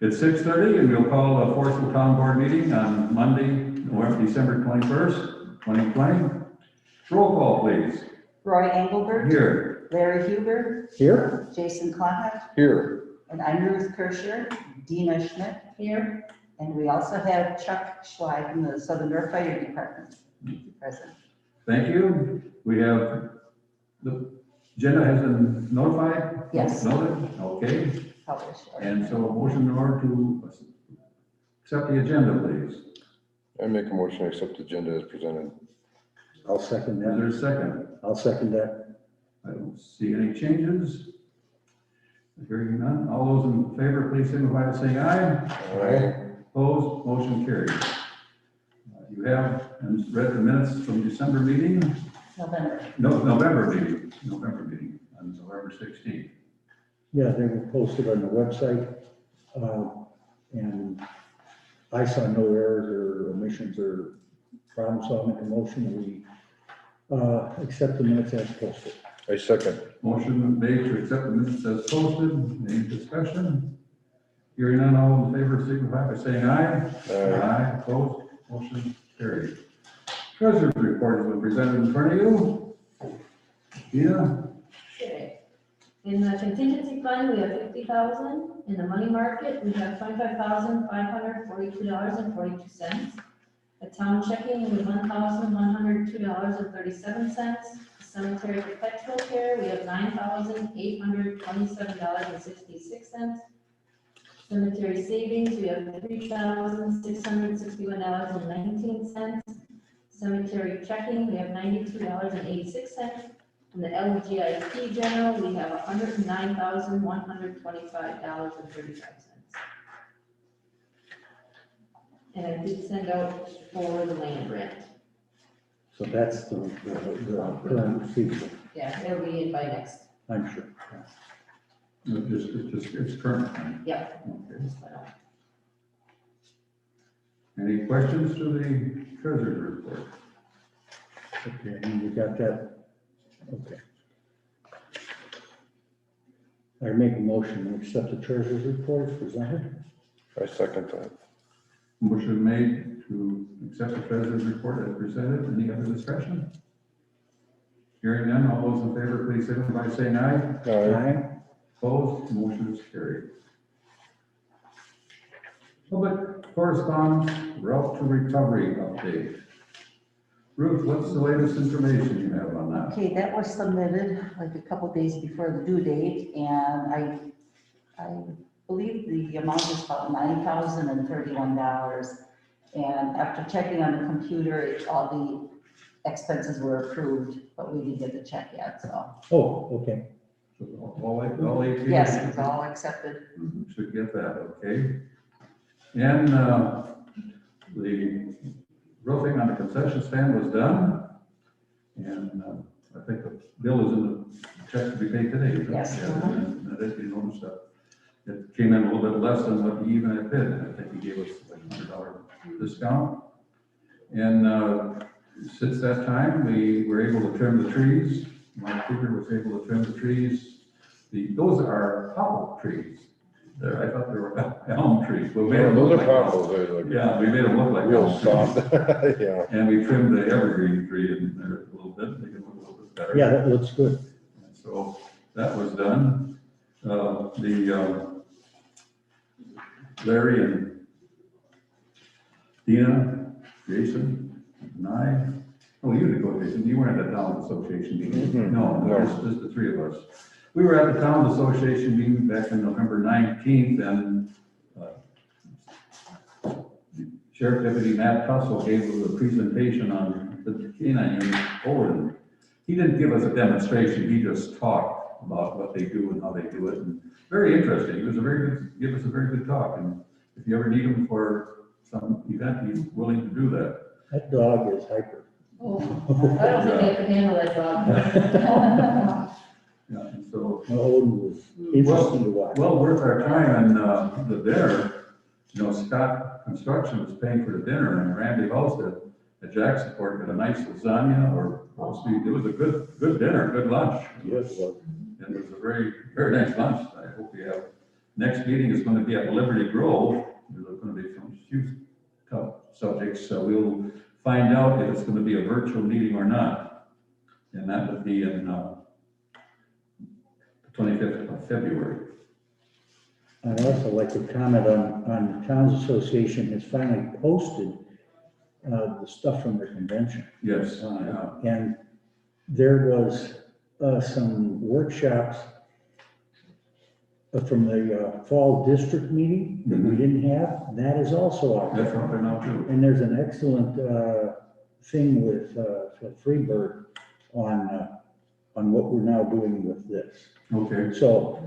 It's 6:30 and we'll call the Forestville Town Board meeting on Monday, December 21st, 2020. Roll call, please. Roy Engelbert. Here. Larry Huber. Here. Jason Clement. Here. And I'm Ruth Kirscher. Dina Schmidt. Here. And we also have Chuck Schleid from the Southern Door Fire Department present. Thank you. We have, the agenda has been notified? Yes. Noted? Okay. Published. And so a motion in order to accept the agenda, please. I make a motion to accept the agenda as presented. I'll second Is there that. a second? I'll second that. I don't see any changes. Hearing none. All those in favor, please signify by saying aye. Aye. Opposed, motion carries. You have read the minutes from December meeting, November. November meeting on November 16th. Yeah, they were posted on the website. And I saw no errors or omissions or problems, so I'll make a motion that we accept the minutes as posted. I second. Motion made to accept the minutes as posted. Any discussion? Hearing none, all in favor signify by saying aye. Aye. Opposed, motion carried. Treasurer's report has been presented in front of you. Dina? Okay. In the contingency fund, we have 50,000. In the money market, we have $25,542.42. The town checking, we have $1,102.37. Cemetery perpetual care, we have $9,827.66. Cemetery savings, we have $3,661.19. Cemetery checking, we have $92.86. In the LGIP general, we have $109,125.35. And I did send out for the land rent. So that's the current receivable, Yeah, it'll be in by next. I'm sure. It's current. Yep. Okay. Any questions to the treasurer's report? Okay, and you got that? Okay. I make a motion to accept the treasurer's report as presented. I second that. Motion made to accept the treasurer's report as presented. Any other discussion? Hearing none, all those in favor, please signify by saying aye. Aye. Opposed, motion is carried. Public correspondence, route to recovery update. Ruth, what's the latest information you have on that? Okay, that was submitted like a couple days before the due date, and I believe the amount is about $9,031. And after checking on the computer, all the expenses were approved, but we didn't get the check yet, so. Oh, okay. So all 18? Yes, it's all accepted. Should get that, okay. And the roofing on the concession stand was done. And I think the bill is in the check to be paid today. isn't it? Yes. Yeah, and that is the enormous stuff. It came in a little bit less than what he even had bid. I think he gave us like $100 discount. And since that time, we were able to trim the trees. Mike Kruger was able to trim the trees. Those are poplar trees. I thought they were elm trees. But we made them Those look are like powerful. They're like yeah, we made them look like real elm trees. soft. Yeah. And we trimmed the evergreen tree and they're a little bit, they can look a little bit better. Yeah, that looks good. So that was done. Larry and Dina, Jason, and I, oh, you didn't go, Jason, you weren't at the town association meeting. Mhm. No, No. just the three of us. We were at the town association meeting back in November 19th, and Sheriff Deputy Matt Tussle gave us a presentation on the canine unit forward. He didn't give us a demonstration, he just talked about what they do and how they do it, and very interesting. He was give us a very good talk, and if you ever need him for some event, he's willing to do that. That dog is hyper. Oh, I don't think I can handle that dog. Yeah, and so, Odin was interesting to watch. well worth our time, and the dinner, Scott Construction was paying for the dinner, and Randy Halstead at Jacksonport got a nice lasagna or roast beef. It was a good dinner, good lunch. Yes, well, And it was a very, very nice lunch. I hope you have next meeting is gonna be at Liberty Grove. There's gonna be some few tough subjects, so we'll find out if it's gonna be a virtual meeting or not. And that would be in, the 25th of February. I'd also like to comment on the Towns Association has finally posted the stuff from their convention. Yes, And there was some workshops from the fall district meeting that we didn't have. That is also out that's there. what they're now too. And there's an excellent thing with Freeburg on what we're now doing with this. Okay, So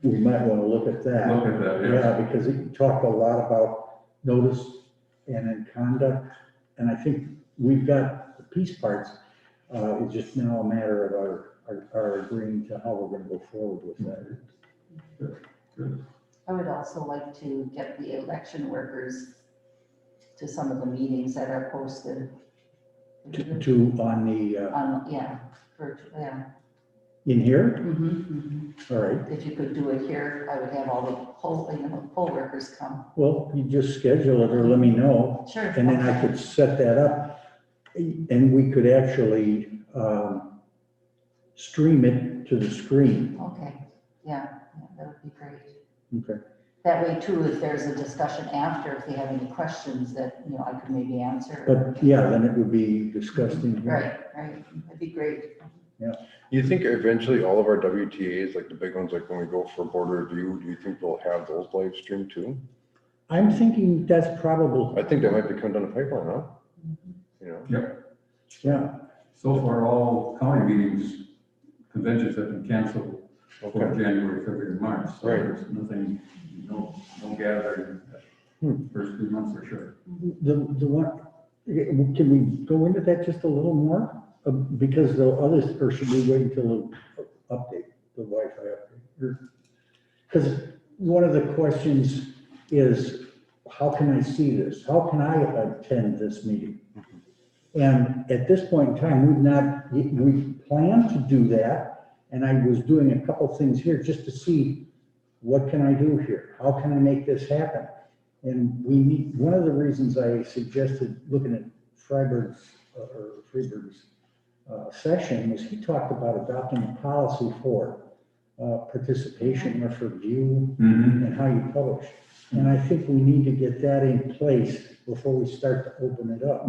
we might want to look at that. look at that, yes. Yeah, because it talked a lot about notice and in conduct, and I think we've got the piece parts. It's just now a matter of our agreeing to how we're gonna go forward with that. Good. I would also like to get the election workers to some of the meetings that are posted. On the, Yeah, yeah. in here, Mhm. all right, If you could do it here, I would have all the poll workers come. well, you just schedule it or let me know, Sure. and then I could set that up. And we could actually, stream it to the screen. Okay, yeah, that would be great. Okay. That way too, if there's a discussion after, if they have any questions that, I could maybe answer. But yeah, then it would be discussed in here. Right, that'd be great. You think eventually all of our WTAs, like the big ones, like when we go for board review, do you think we'll have those live streamed too? I'm thinking that's probable. I think that might be coming down the pipeline, huh? You know? Yeah, So far, all county meetings, conventions have been canceled for Okay. January, February, and March. So Right. there's nothing, no gathering first 2 months for sure. the one, can we go into that just a little more? Because the others, or should we wait until the update, the Wi-Fi update? Because one of the questions is, how can I see this? How can I attend this meeting? And at this point in time, we planned to do that, and I was doing a couple things here just to see, what can I do here? How can I make this happen? And one of the reasons I suggested looking at Freiberg's session was he talked about adopting a policy for participation or for view and how you publish. And I think we need to get that in place before we start to open it up.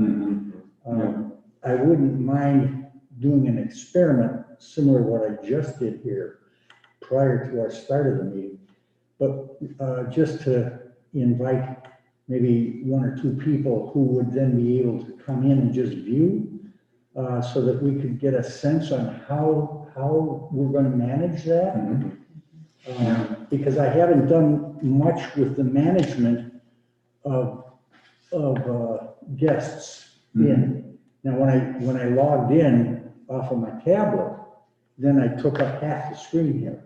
I wouldn't mind doing an experiment similar to what I just did here prior to our start of the meeting, but just to invite maybe one or two people who would then be able to come in and just view, so that we could get a sense on how we're going to manage that. Because I haven't done much with the management of guests in. Now, when I logged in off of my tablet, then I took up half the screen here.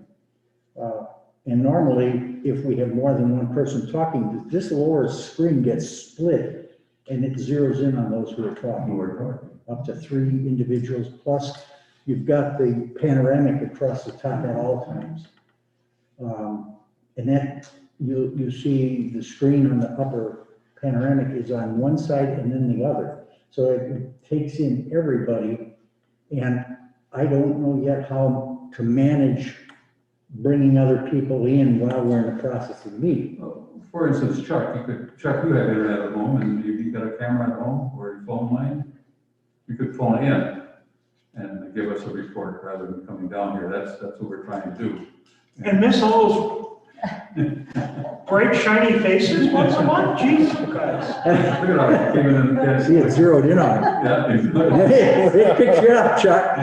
And normally, if we have more than one person talking, this lower screen gets split and it zeroes in on those who are talking. Up to 3 individuals, plus you've got the panoramic across the top at all times. And that, you see the screen on the upper panoramic is on one side and then the other. So it takes in everybody, and I don't know yet how to manage bringing other people in while we're in the process of meeting. For instance, Chuck, you have internet at home, and if you've got a camera at home or your phone line, you could phone in and give us a report rather than coming down here. That's what we're trying to do. And miss all those bright, shiny faces once a month? Jesus Christ. Look at how it came in and See, it zeroed in on him. Yeah. Hey, it picks you up, Chuck.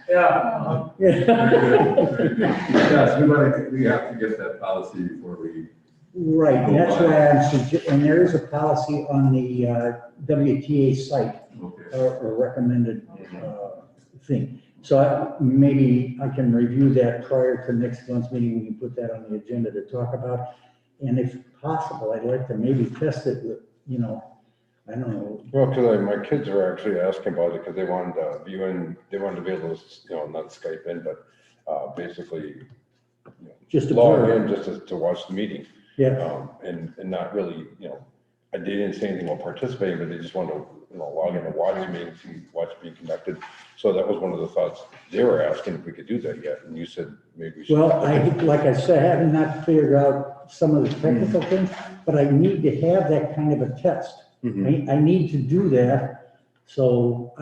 Yeah. Yes, we have to get that policy before we. Right, and that's why and there is a policy on the WTA site, Okay. or recommended thing. So maybe I can review that prior to next month's meeting. We can put that on the agenda to talk about. And if possible, I'd like to maybe test it with, I don't know. Well, because my kids were actually asking about it because they wanted to view and they wanted to be able to, not Skype in, but basically just log in observe. just to watch the meeting. Yeah, And not really, they didn't say anything about participating, but they just wanted to, log in and watch the meeting, see what's being conducted. So that was one of the thoughts they were asking if we could do that yet, and you said maybe we should. well, like I said, I haven't not figured out some of the technical things, but I need to have that kind of a test. Mhm. I need to do that. So,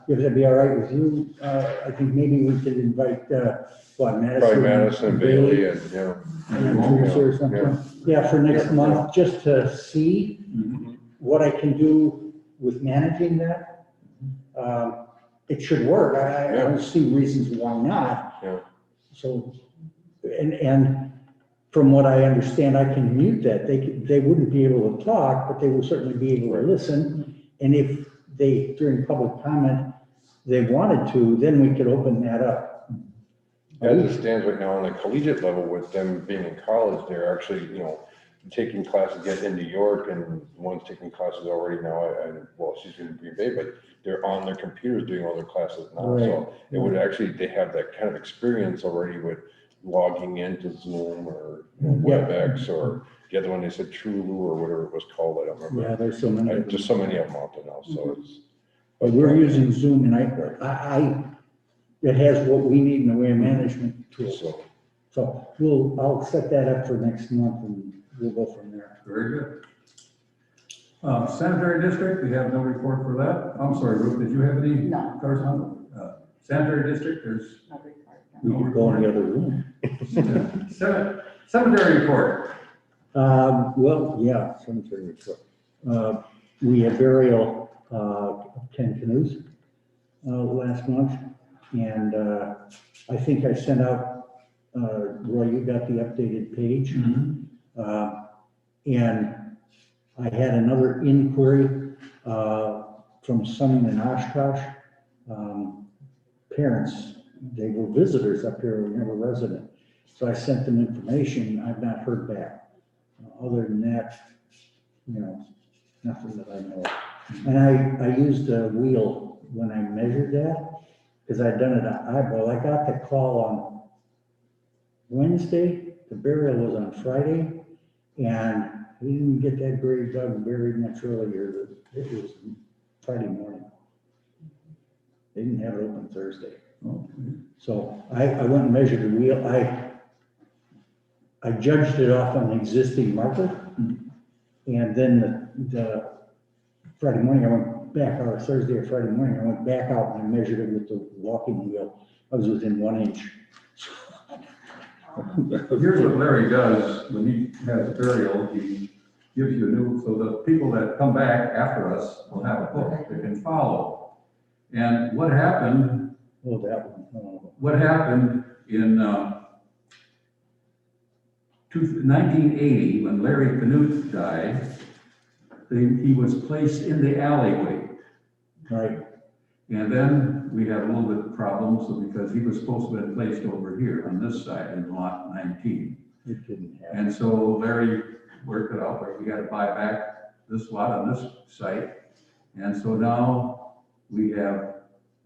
if that'd be all right with you, I think maybe we could invite, Madison? Probably Madison, Bailey, and, And Teresa or something. Yeah, for next month, just to see what I can do with managing that. It should work. I don't see reasons why not. Yeah. So, and from what I understand, I can mute that. They wouldn't be able to talk, but they will certainly be able to listen. And if they, during public comment, they wanted to, then we could open that up. as it stands right now on the collegiate level with them being in college, they're actually, taking classes yet in New York, and one's taking classes already now, and well, she's in Green Bay, but they're on their computers doing all their classes now. So it would actually, they have that kind of experience already with logging into Zoom or WebEx, or the other one, they said Trulu or whatever it was called, I don't remember. Yeah, there's so many. Just so many of them out there now, so it's. But we're using Zoom, and it has what we need in the way of management tools. So I'll set that up for next month, and we'll go from there. Very good. Sanitary District, we have no report for that. I'm sorry, Ruth, did you have any? No. Correspondence? Sanitary District, there's No report, We no. could go in the other room. cemetery report. Well, yeah, cemetery report. We had burial of 10 canoes last month, and I think I sent out, Roy, you got the updated page. And I had another inquiry from someone in Oshkosh. Parents, they were visitors up here, we never resident. So I sent them information, I've not heard back. Other than that, nothing that I know of. And I used a wheel when I measured that, because I'd done it on eyeball. I got the call on Wednesday, the burial was on Friday, and we didn't get that grave dug and buried much earlier. It was Friday morning. They didn't have it open Thursday. So I went and measured the wheel. I judged it off an existing marker. And then the Friday morning, I went back, or Thursday or Friday morning, I went back out and I measured it with the walking wheel. I was within 1 inch. Here's what Larry does when he has a burial, he gives you a new, so the people that come back after us will have a book they can follow. And what happened Oh, that one. Oh. what happened in 1980, when Larry Knuth died, he was placed in the alleyway. Right. And then we had a little bit of problems because he was supposed to have been placed over here on this side in lot 19. It didn't happen. And so Larry worked it out, where we got to buy back this lot on this site. And so now we have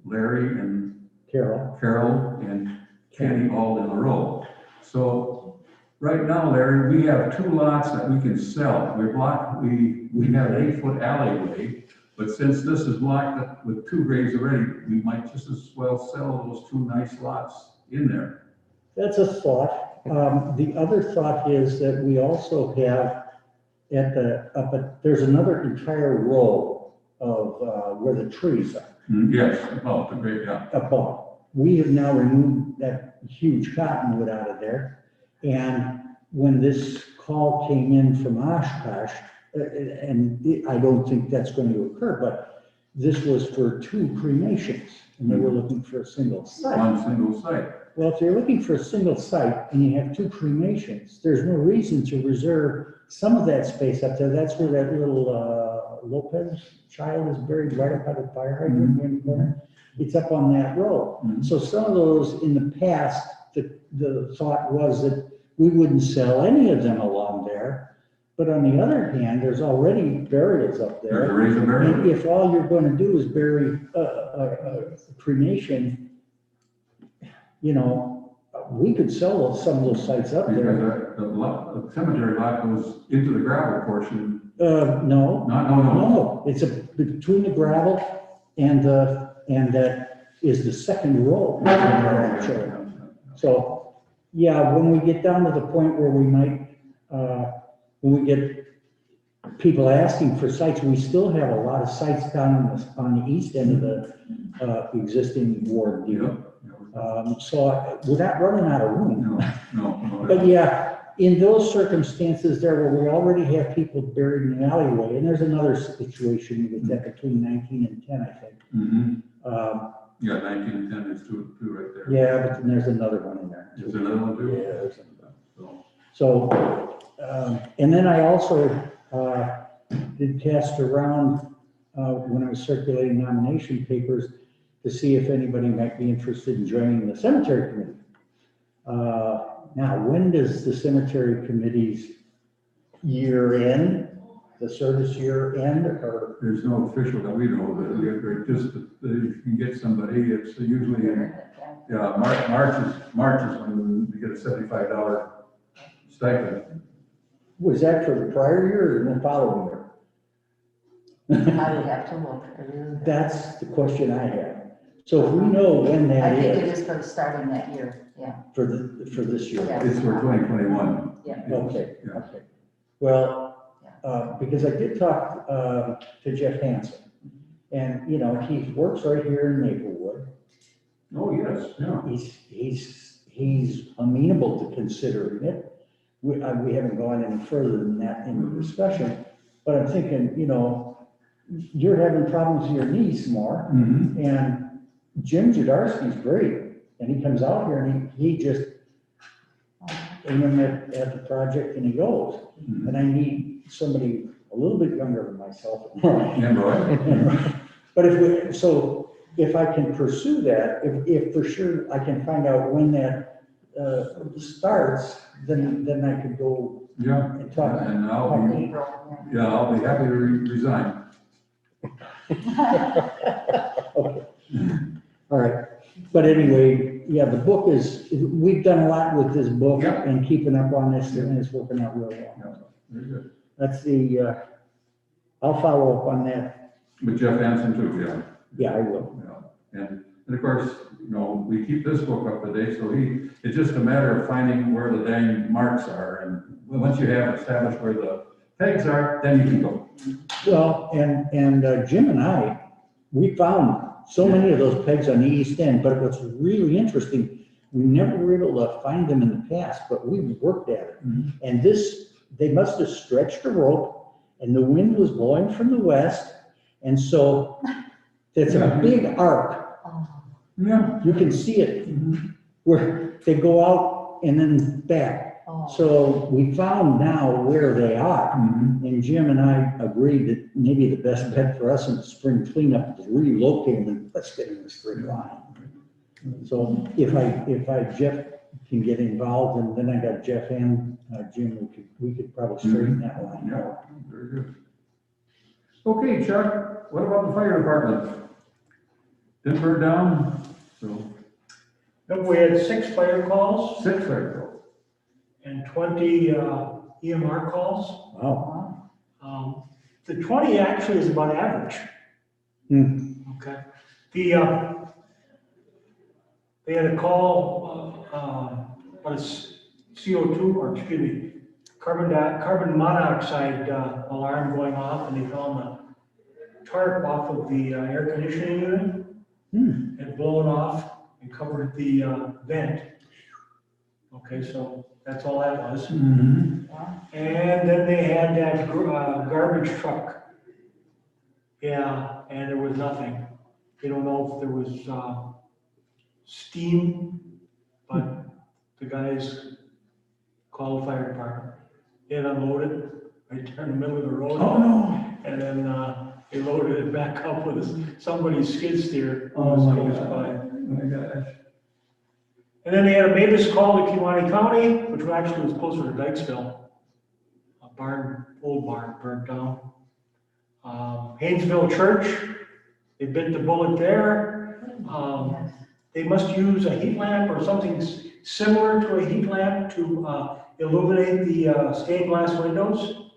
Larry and Carol and Kenny all in a row. So right now, Larry, we have 2 lots that we can sell. We have an 8-foot alleyway, but since this is blocked up with 2 graves already, we might just as well sell those 2 nice lots in there. That's a thought. The other thought is that we also have there's another entire row of where the trees are. Yes, oh, the great, yeah. Above. We have now removed that huge cottonwood out of there. And when this call came in from Oshkosh, and I don't think that's going to occur, but this was for 2 cremations, and they were looking for a single site. One single site. Well, if you're looking for a single site and you have 2 cremations, there's no reason to reserve some of that space up there. That's where that little Lopez child is buried, right up by the fire hydrant in the corner. It's up on that road. So some of those in the past, the thought was that we wouldn't sell any of them along there. But on the other hand, there's already burials up there. There's a reason burial. And if all you're going to do is bury a cremation, we could sell some of those sites up there. Because the cemetery lot goes into the gravel portion. No, No. no, it's between the gravel and that is the second row. So, yeah, when we get down to the point where we might, when we get people asking for sites, we still have a lot of sites down on the east end of the existing ward deal. So we're not running out of room. No. But yeah, in those circumstances there where we already have people buried in the alleyway, and there's another situation with that between 19 and 10, I think. Mm-hmm. Yeah, 19 and 10 is two right there. Yeah, but then there's another one in there. Is there another one too? Yeah, there's another. So, So, and then I also did cast around when I was circulating nomination papers to see if anybody might be interested in joining the cemetery committee. Now, when does the cemetery committee's year end, the service year end, or? there's no official that we know of, but we're just, if you can get somebody, it's usually in, yeah, March is when we get a $75 stipend. Was that for the prior year or the following year? I would have to look. That's the question I have. So if we know when I that think it is is for starting that year, yeah. for this year. Yeah. It's for 2021. Yeah. Okay, Yeah. okay. Well, because I did talk to Jeff Hansen, and, you know, he works right here in Maplewood. Oh, yes, yeah. He's amenable to considering it. We haven't gone any further than that in the discussion, but I'm thinking, you know, you're having problems with your knees more, Mm-hmm. and Jim Jadarsky's great, and he comes out here and he just aim him at the project and he goes. Mm-hmm. And I need somebody a little bit younger than myself. And Roy? But if I can pursue that, if for sure I can find out when that starts, then I could go Yeah. and talk. And I'll be, April, yeah, I'll be happy to resign. Okay. All right. But anyway, yeah, the book we've done a lot with this book Yeah. and keeping up on this, and it's working out really well. Yeah, very good. That's I'll follow up on that. With Jeff Hansen too, yeah. Yeah, I will. Yeah. And of course, you know, we keep this book up to date, so it's just a matter of finding where the dang marks are. And once you have established where the pegs are, then you can go. Well, and Jim and we found so many of those pegs on the east end, but what's really interesting, we never were able to find them in the past, but we worked at it. Mhm. And they must have stretched a rope, and the wind was blowing from the west, and so it's a big arc. Oh, Yeah. You can see it Mhm. where they go out and then back. oh. So we found now where they are. Mhm. And Jim and I agreed that maybe the best bet for us in the spring cleanup is relocate them, let's get in the spring line. So if Jeff can get involved, and then I got Jeff and Jim, we could probably straighten that line Yeah, out. very good. Okay, Chuck, what about the fire department? Didn't burn down, so We had 6 fire calls 6 fire calls. and 20 EMR calls. Wow. The 20 actually is about average. Hmm. Okay. They had a call, on a CO2, or excuse me, carbon monoxide alarm going off, and they found the tarp off of the air conditioning unit Hmm. had blown off and covered the vent. Okay, so that's all that was. Mm-hmm. And then they had that garbage truck. Yeah, and there was nothing. They don't know if there was steam, but the guys called the fire department. They had unloaded right there in the middle of the road. Oh, no. And then they loaded it back up with somebody's skid steer. Oh, my Close God. by. Oh, my gosh. And then they had a Mavis call to Kewaunee County, which actually was closer to Dykesville. A barn, old barn burnt down. Haynesville Church, they bit the bullet there. They must use a heat lamp or something similar to a heat lamp to illuminate the stained glass windows.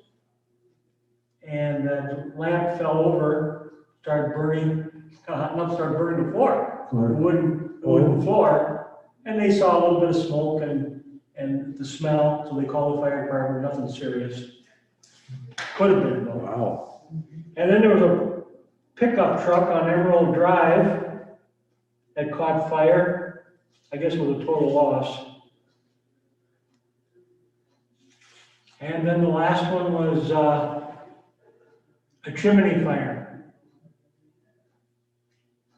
And the lamp fell over, started burning, started burning the floor, the wooden floor. And they saw a little bit of smoke and the smell, so they called the fire department, nothing serious. Could have been though. Wow. And then there was a pickup truck on Emerald Drive that caught fire, I guess it was a total loss. And then the last one was a chimney fire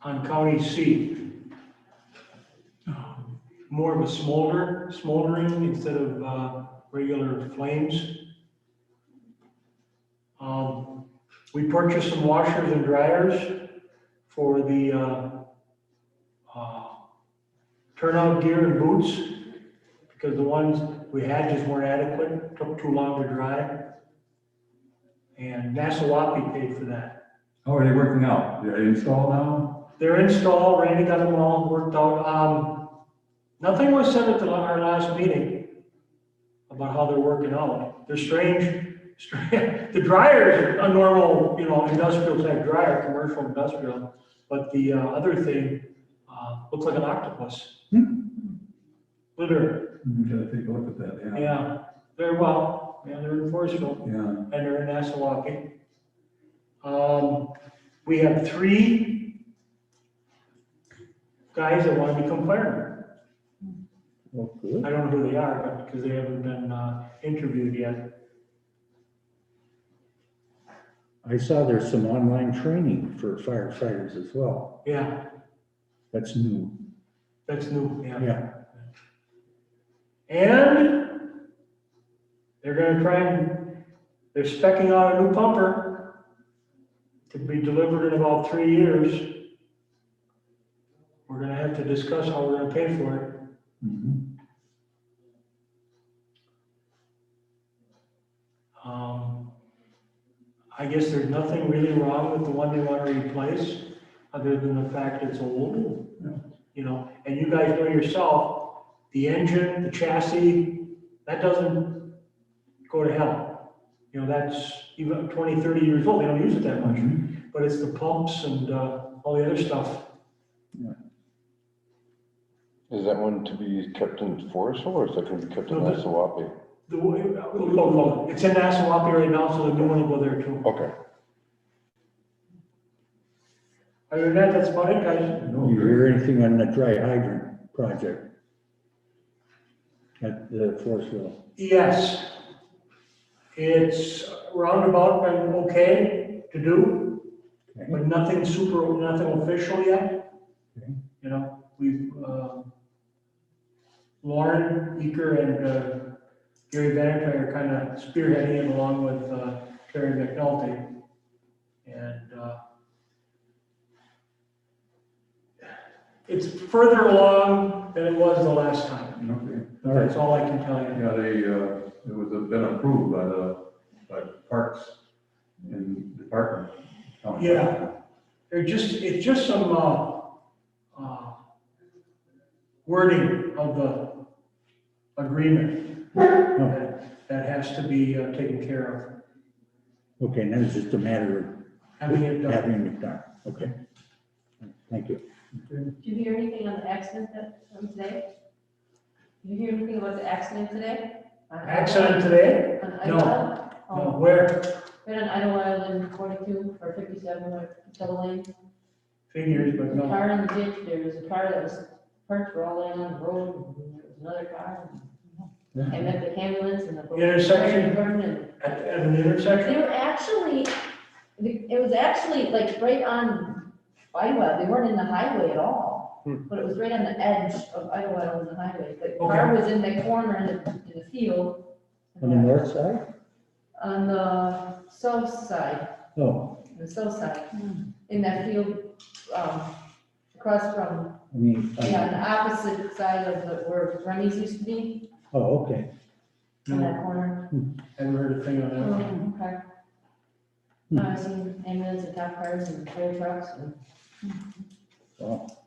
on County C. More of a smoldering instead of regular flames. We purchased some washers and dryers for the turnout gear and boots, because the ones we had just weren't adequate, took too long to dry. And Nassawapi paid for that. How are they working out? They're installed now? They're installed, Randy got them all worked out. Nothing was said at our last meeting about how they're working out. They're strange. The dryer is a normal, industrial type dryer, commercial industrial, but the other thing looks like an octopus. Literally. Gotta take a look at that, yeah. Yeah, very well. Yeah, they're in Forestville Yeah. and they're in Nassawapi. We have 3 guys that want to become firemen. Well, good. I don't know who they are, but because they haven't been interviewed yet. I saw there's some online training for firefighters as well. Yeah, That's new. that's new, yeah. Yeah. And they're gonna they're specking out a new pumper to be delivered in about 3 years. We're gonna have to discuss how we're gonna pay for it. Mhm. I guess there's nothing really wrong with the one they want to replace, other than the fact it's old. And you guys know yourself, the engine, the chassis, that doesn't go to hell. That's even 20, 30 years old, they don't use it that much. But it's the pumps and all the other stuff. Is that one to be kept in Forestville, or is that going to be kept in No, Nassawapi? It's in Nassawapi right now, so the new one will go there too. Okay. Other than that, that's about it, guys. No, You hear anything on the dry hydrant project at the Forestville? Yes. It's roundabout been okay to do, Okay. but nothing official yet. Okay. We've, Lauren Eaker and Gary Bannick are kind of spearheading it along with Terry McNulty. And it's further along than it was the last time. Okay. That's all I can tell you. Yeah, it was been approved by the Parks and Department. Yeah. It's just some wording of the agreement that has to be taken care Okay, and then it's just a matter of, having it of done. having it done. Okay. Thank you. Did you hear anything on the accident from today? Did you hear anything about the accident today? Accident today? On No. Idlewild? No, where? Right on Idlewild in 42 or 57 or double lane. Figures, but There's a no. car in the ditch, there was a car that was parked for all the way on the road, and there was another car. And then the ambulance and the. Intersection? And At an intersection? they were actually, it was actually like right on Idlewild, they weren't in the highway at all. But it was right on the edge of Idlewild in the highway, the car was in the corner in the field. On the north side? On the south side, Oh, the south side, in that field, across from, I mean, yeah, on the opposite side of where Remy's used to be, oh, okay. in that corner. Haven't heard a thing on that. Okay. I've seen ambulance and cop cars and fire trucks and. Well,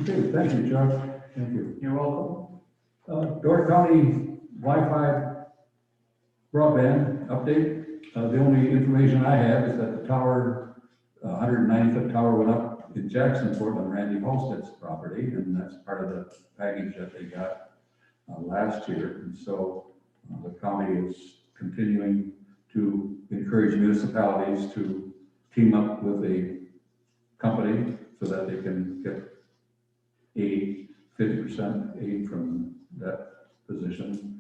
Okay, thank you, Chuck. Thank you. You're welcome. Door County Wi-Fi broadband update. The only information I have is that the tower, 190th tower went up in Jacksonport on Randy Holstead's property, and that's part of the package that they got last year. And so the county is continuing to encourage municipalities to team up with a company so that they can get aid, 50% aid from that position.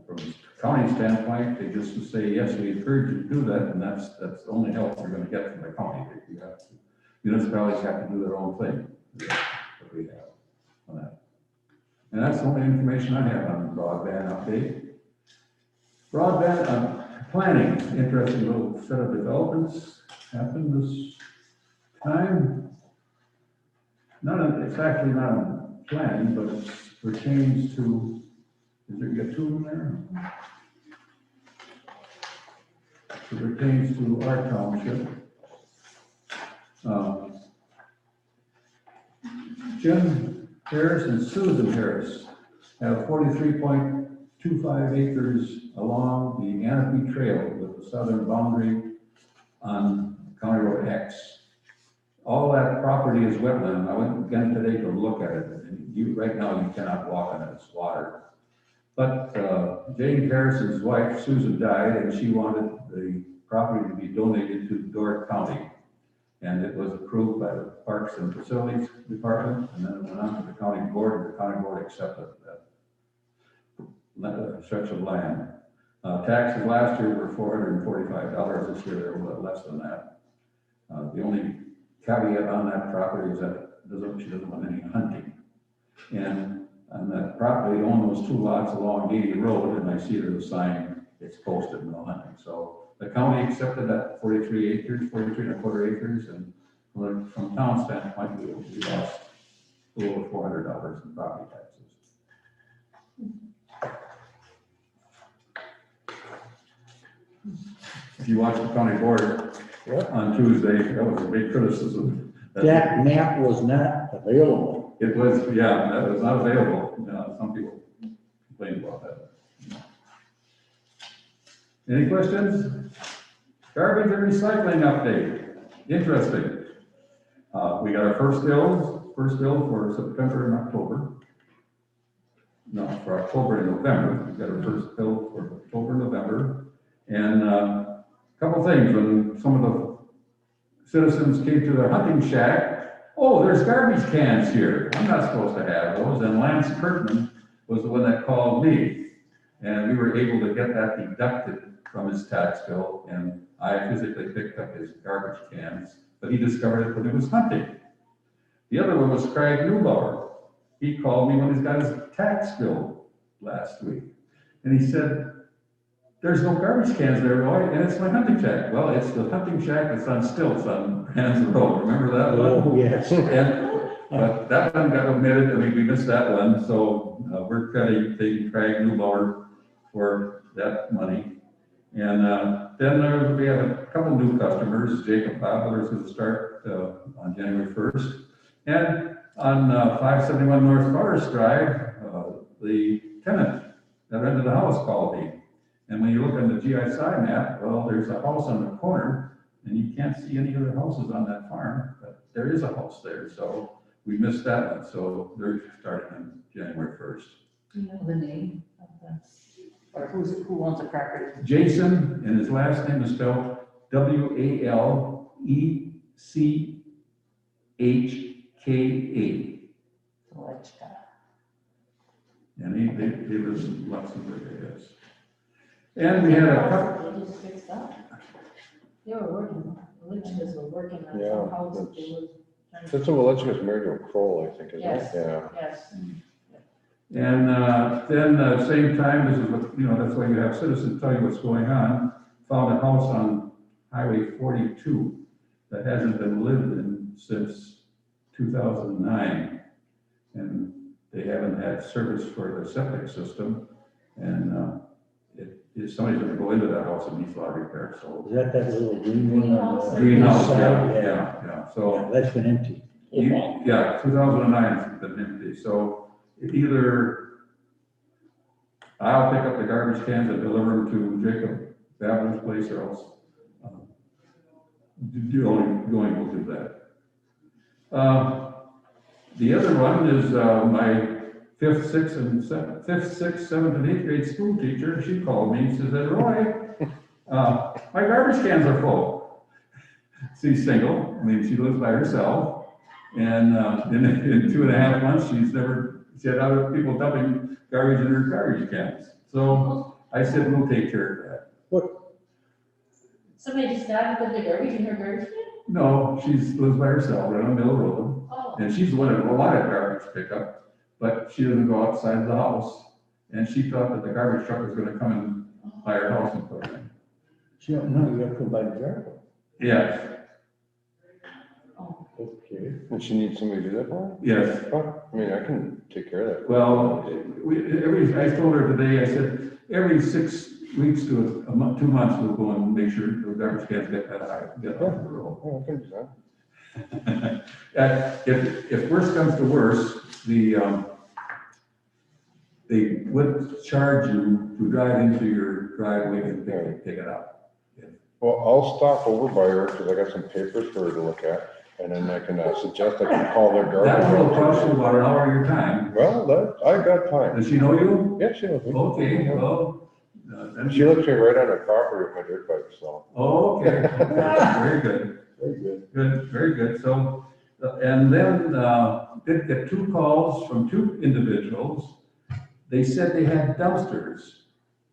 From a county standpoint, they just say, yes, we encourage you to do that, and that's the only help you're gonna get from the county. Municipalities have to do their own thing, that we have on that. And that's the only information I have on broadband update. Broadband planning, interesting little set of developments happened this time. It's actually not on planning, but it pertains to, is there, you got two of them there? It pertains to our township. Jim Harris and Susan Harris have 43.25 acres along the Anapee Trail with the southern boundary on County Road X. All that property is wetland. I went again today to look at it, and right now you cannot walk on it, it's water. But Jane Harris's wife, Susan, died, and she wanted the property to be donated to Door County. And it was approved by the Parks and Facilities Department, and then it went on to the county board, and the county board accepted that stretch of land. Taxes last year were $445. This year they're a little less than that. The only caveat on that property is that she doesn't want any hunting. And on that property, they own those two lots along Gady Road, and I see there's a sign, it's posted, no hunting. So the county accepted that 43 acres, 43 and a quarter acres, and from town standpoint, we lost a little over $400 in property taxes. If you watch the county board on Tuesday, that was a big criticism. That map was not available. It was, yeah, that was not available. Some people complained about that. Any questions? Garbage and recycling update. Interesting. We got our first bill for September and October. No, for October and November. We got our first bill for October and November. And a couple things, when some of the citizens came to their hunting shack, oh, there's garbage cans here. I'm not supposed to have those. And Lance Kirkman was the one that called me. And we were able to get that deducted from his tax bill. And I physically picked up his garbage cans, but he discovered it when he was hunting. The other one was Craig Neubauer. He called me when he got his tax bill last week. And he said, there's no garbage cans there, Roy, and it's my hunting shack. Well, it's the hunting shack that's on stilts on Brands Road. Remember that one? Oh, yes. But that one got omitted. I mean, we missed that one. So we're kind of taking Craig Neubauer for that money. And then we have a couple new customers. Jacob Babler is going to start on January 1st. And on 571 North Forest Drive, the tenant that rented the house called me. And when you look on the GISI map, well, there's a house on the corner, and you can't see any other houses on that farm, but there is a house there. So we missed that one. So they're starting on January 1st. Do you know the name of the, or who owns the property? Jason, and his last name is spelled Walechka. Alechka. And he lives in Luxembourg, yes. And we had a couple. They just fixed up. They were working, religious were working on Yeah, some house that they were. trying to- That's a Walechka's married to a Kroll, I think, isn't it? Yes. Yeah. Yes. And then same time, this is what, that's why you have citizens tell you what's going on. Found a house on Highway 42 that hasn't been lived in since 2009. And they haven't had service for the septic system. And if somebody's gonna go into that house, it needs a lot of repair, so. Is that little green one on the? Greenhouse, side? yeah, so. Yeah, that's been empty. Yeah, 2009 has been empty, so either I'll pick up the garbage cans and deliver them to Jacob Babin's place, or else, going will do that. The other one is, my fifth, sixth, seventh, and eighth grade school teacher. She called me and says, Roy, my garbage cans are full. She's single, I mean, she lives by herself, and, in 2.5 months, she had other people dumping garbage in her garbage cans. So I said, we'll take care of that. Somebody just got and put the garbage in her garbage can? No, she lives by herself, right on Mill Road, Oh, and she's the one that a lot of garbage pickup, but she doesn't go outside the house, and she thought that the garbage truck was gonna come in by her house and put it in. She don't know, you have to go by the driveway. Yes, Okay. And she needs somebody to do that for her? yes. Oh, I mean, I can take care of that. Well, I told her today, I said, every 6 weeks to a month, 2 months, we'll go and make sure the garbage cans get that high, get off the road. Oh, I can do that. If worse comes to worse, they would charge you to drive into your driveway and pick it up. Well, I'll stop over by her, because I got some papers for her to look at, and then I can suggest I can call their garbage. That will cost you out. about an hour of your time. Well, I got time. Does she know you? Yeah, she knows me. Okay, well, then She looks me right on the property with my dirt bike, so. Oh, okay, very good. Very good. Good, very good. So, and then, did get 2 calls from 2 individuals. They said they had dumpsters,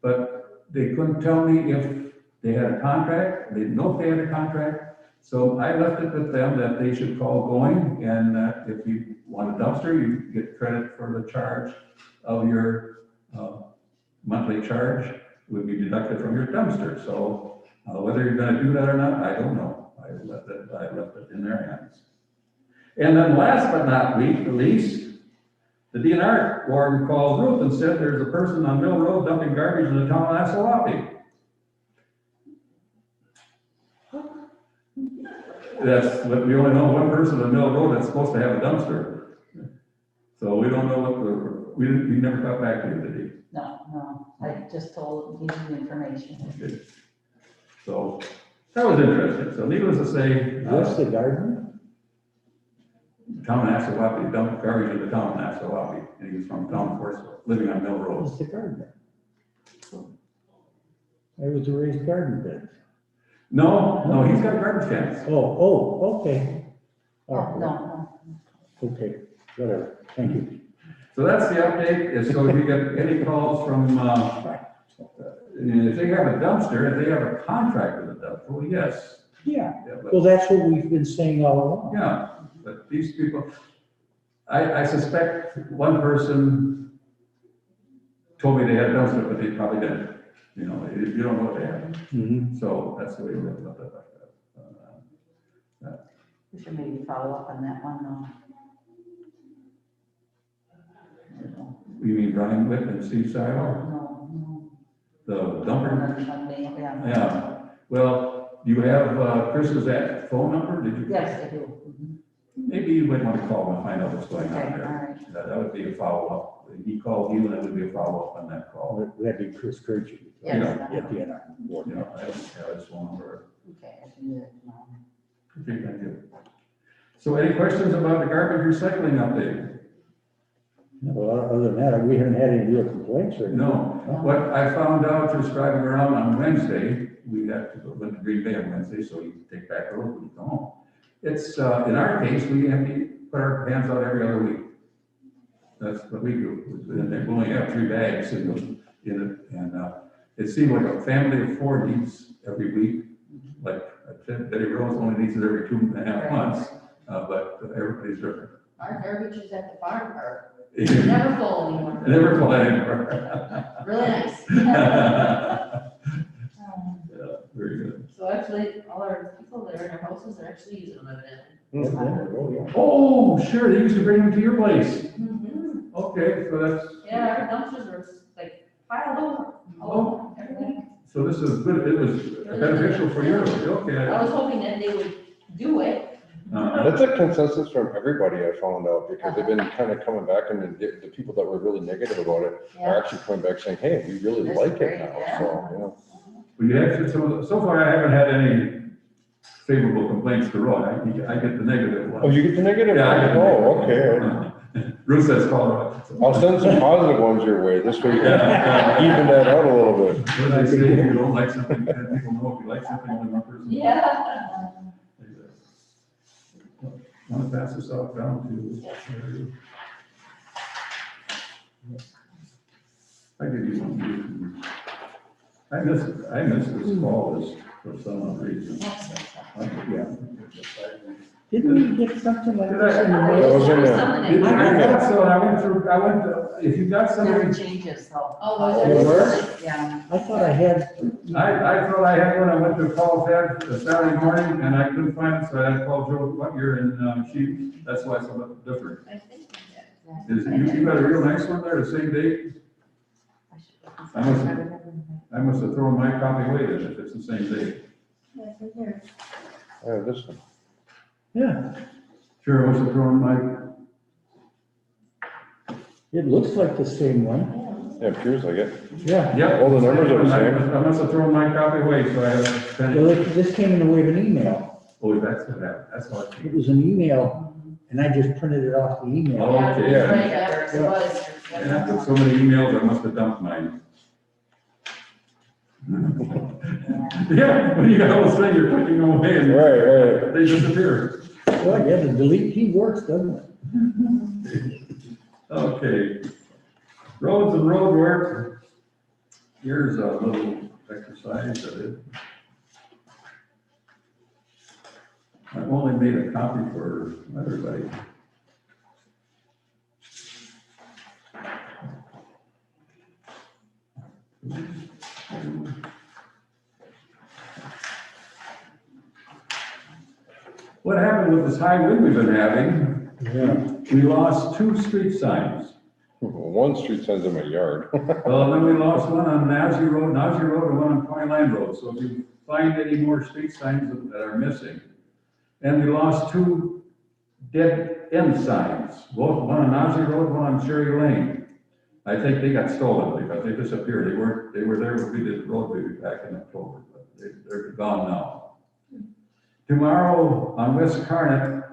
but they couldn't tell me if they had a contract. They didn't know if they had a contract. So I left it with them that they should call going, and if you want a dumpster, you get credit for the charge of your, monthly charge would be deducted from your dumpster. So, whether you're gonna do that or not, I don't know. I left it in their hands. And then last but not least, the DNR warden called Ruth and said there's a person on Mill Road dumping garbage in the town of Assawapi. But we only know one person on Mill Road that's supposed to have a dumpster. So we don't know we never got back to you, did he? No, I just told you the information. Okay. So, that was interesting. So needless to say, What's the gardener? town of Assawapi, dumped garbage in the town of Assawapi, and he was from town of Forestville, living on Mill Road. What's the gardener? It was a raised garden bed. No, he's got garbage cans. Okay. All right. No. Okay, whatever, thank you. So that's the update, is so if you get any calls from, if they have a dumpster, if they have a contract with a dumpster, well, yes. Yeah, Yeah, well, that's what we've been saying all along. Yeah, but these people, I suspect one person told me they had a dumpster, but they probably didn't. You know, you don't know what they have. Mhm. So that's the way we live with it. We should maybe follow up on that one, You mean Brian Whit and Steve Sile? No. The dumper? Yeah. Yeah. Well, you have Chris's phone number? Did you? Yes, I do. Mhm. Maybe you might want to call him and find out what's going Okay, on all there. right. That would be a follow-up. He called you, and that would be a follow-up on that call. That'd be Chris Kurtz. Yes. At the end. You know, I don't have his phone number. Okay, I can do it now. Okay, thank you. So any questions about the garbage recycling update? Well, other than that, we haven't had any real complaints or anything. No. What I found out just driving around on Wednesday, we had to go to Green Bay on Wednesday, so you can take back road when you come home. It's, in our case, we have to put our hands out every other week. That's what we do. And we only have 3 bags in it, and it seemed like a family of 4 needs every week. Like I said, Betty Rose only needs it every 2.5 months, but everybody's different. our garbage is at the farm park. It Never full anymore. never fly anywhere. Really nice. Yeah, very good. So actually, all our people that are in our houses are actually using them evidently. Oh, yeah. Oh, sure, they used to bring them to your place. Mhm. Okay, so that's, Yeah, our dumpsters are like piled over, Oh. everything. so this is good, it was beneficial for you, okay. I was hoping that they would do it, That's a consensus from everybody I found out, because they've been kind of coming back, and the people that were really negative about it are Yeah. actually coming back saying, hey, we really That's like great, it now, yeah. so, Well, you actually, so far I haven't had any favorable complaints to road. I get the negative Oh, ones. you get the negative? Yeah, I get the Oh, negative. okay. Ruth says call it. I'll send some positive ones your way, this way you can even that out a little bit. What did I say? If you don't like something, let people know. If you like something, only one person. Yeah. Want to pass this out down to? I give you one. I miss this fall this for some reason. Yeah. Didn't we get something like Did this in the I- mail? That was in there. Something like I that. thought so, and I went to, if you got There were something, changes though. Oh, was There there? were? Yeah. I thought I had, I thought I had one, I went to call Ted Saturday morning, and I couldn't find it, so I had to call Joe Butler in, Chief, that's why it's a little different. I think, Is, you got a real nice one there, the same date? I must have thrown my copy away then, if it's the same date. yeah, I think there. I have this one. yeah, Sure, I must have thrown my, it looks like the same one. Yeah, it appears like it. Yeah. yeah. All the numbers are the same. I must have thrown my copy away, so I have. Well, this came in the way of an email. Oh, that's how It was an email, and I just printed it off the email. Oh, okay. Yeah, right, yeah, it was. And after so many emails, I must have dumped mine. Yeah, when you got all this thing, you're clicking away and Right. they disappear. Well, yeah, the delete key works, doesn't it? Okay. Roads and road work. Here's a little exercise that it. I've only made a copy for everybody. What happened with this high wind we've been having? Yeah. We lost 2 street signs. One street signs in my yard. Well, then we lost one on Nazi Road, and one on County Line Road. So if you find any more street signs that are missing. And we lost 2 dead end signs, both one on Nazi Road, one on Cherry Lane. I think they got stolen because they disappeared. They were there when we did the road review back in October, but they're gone now. Tomorrow on West Carnet,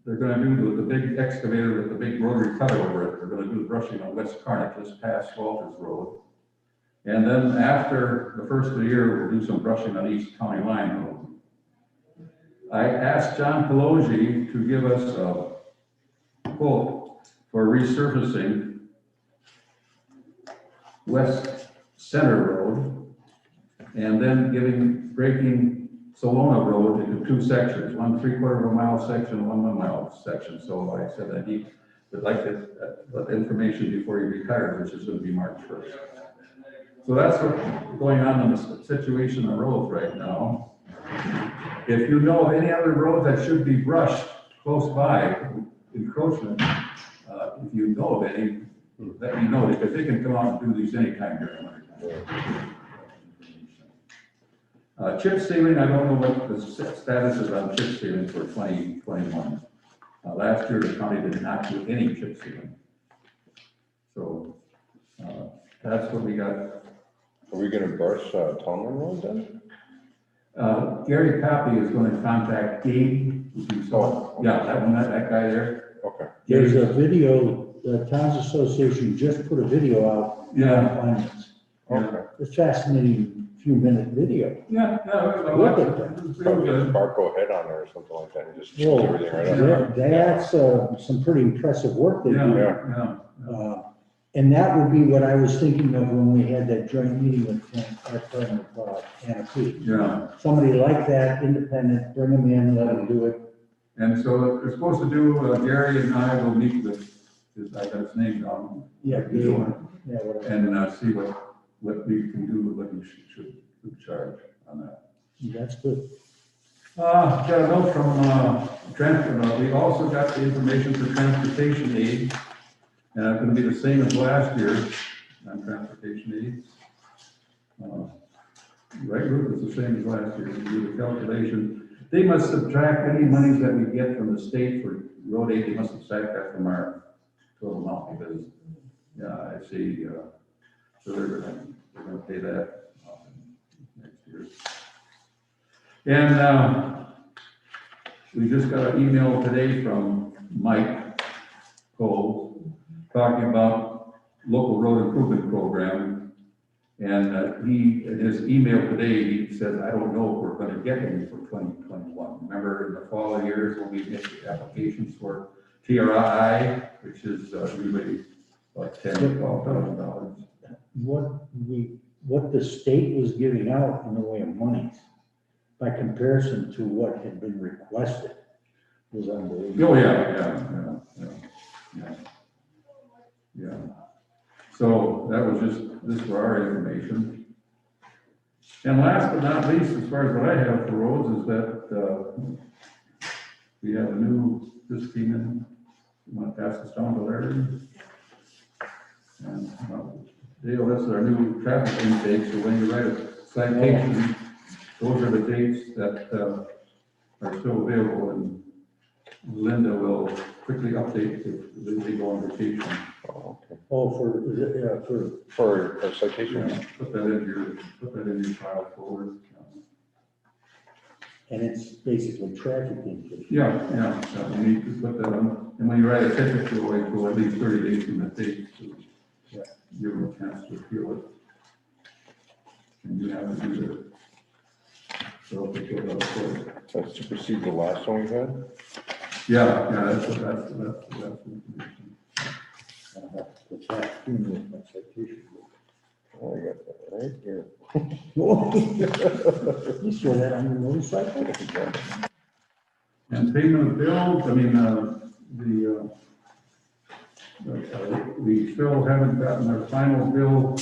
they're gonna do the big excavator with the big rotary cutter over it. They're gonna do the brushing on West Carnet, just past Walters Road. And then after the first of the year, we'll do some brushing on East County Line Road. I asked John Pelosi to give us a quote for resurfacing West Center Road, and then breaking Solona Road into 2 sections, 1 3/4 of a mile section, 1 1 mile section. So I said that he would like that information before he retires, which is going to be March 1st. So that's what's going on in the situation on roads right now. If you know of any other road that should be brushed close by, encroachment, if you know of any, let me know, because they can come out and do these anytime during winter time. Chip sealing, I don't know what the status is on chip sealing for 2021. Last year, the county did not do any chip sealing. So, that's what we got. Are we gonna brush Tomlin Road then? Gary Coppy is going to contact Gabe. Oh, okay. Yeah, that guy there. Okay. There's a video, the Towns Association just put a video out. Yeah. On this. Okay. It's a fascinating few-minute video. Yeah, I Look watched at it. that. It was real Probably just good. Barco head on there or something like that, and just choose Whoa, everything right up. that's some pretty impressive work they Yeah, do. yeah. And that would be what I was thinking of when we had that joint meeting with our partner, Anna. Yeah. Somebody like that, independent, bring them in, let them do it. And so they're supposed to do, Gary and I will meet with, I got his name down. Yeah, Gabe. Yeah, whatever. And see what we can do, what we should charge on that. That's good. Got a note from, we also got the information for transportation aid. And it's gonna be the same as last year on transportation aid. Right, Ruth, it's the same as last year, you do the calculation. They must subtract any monies that we get from the state for road aid, they must subtract that from our total amount, because, yeah, I see, so they're gonna pay that next year. And, we just got an email today from Mike Cole talking about local road improvement program. And he, in his email today, he says, I don't know if we're gonna get any for 2021. Remember in the fall of years when we make the applications for TRI, which is usually like $10,000 to $12,000. What the state was giving out in the way of monies by comparison to what had been requested was unbelievable. Oh, yeah. So that was just for our information. And last but not least, as far as what I have for roads is that, we have a new, this came in, you want to pass this down to Larry? And, Dale, that's our new traffic intake, so when you write a citation, those are the dates that, are still available, and Linda will quickly update if they go on vacation. Oh, okay. Oh, For a citation? Put that in your file forward. and it's basically traffic intake. Yeah, we need to put that on, and when you write a ticket, you'll wait for at least 30 days from the date, so give them a chance to appeal it. And you have to do that. So if they fill it out for it. That supersede the last one we had? Yeah, that's the information. I'll have to put that in with my citation book. Oh, I got that right here. You saw that on your motorcycle? And payment of bills, I mean, we still haven't gotten our final bill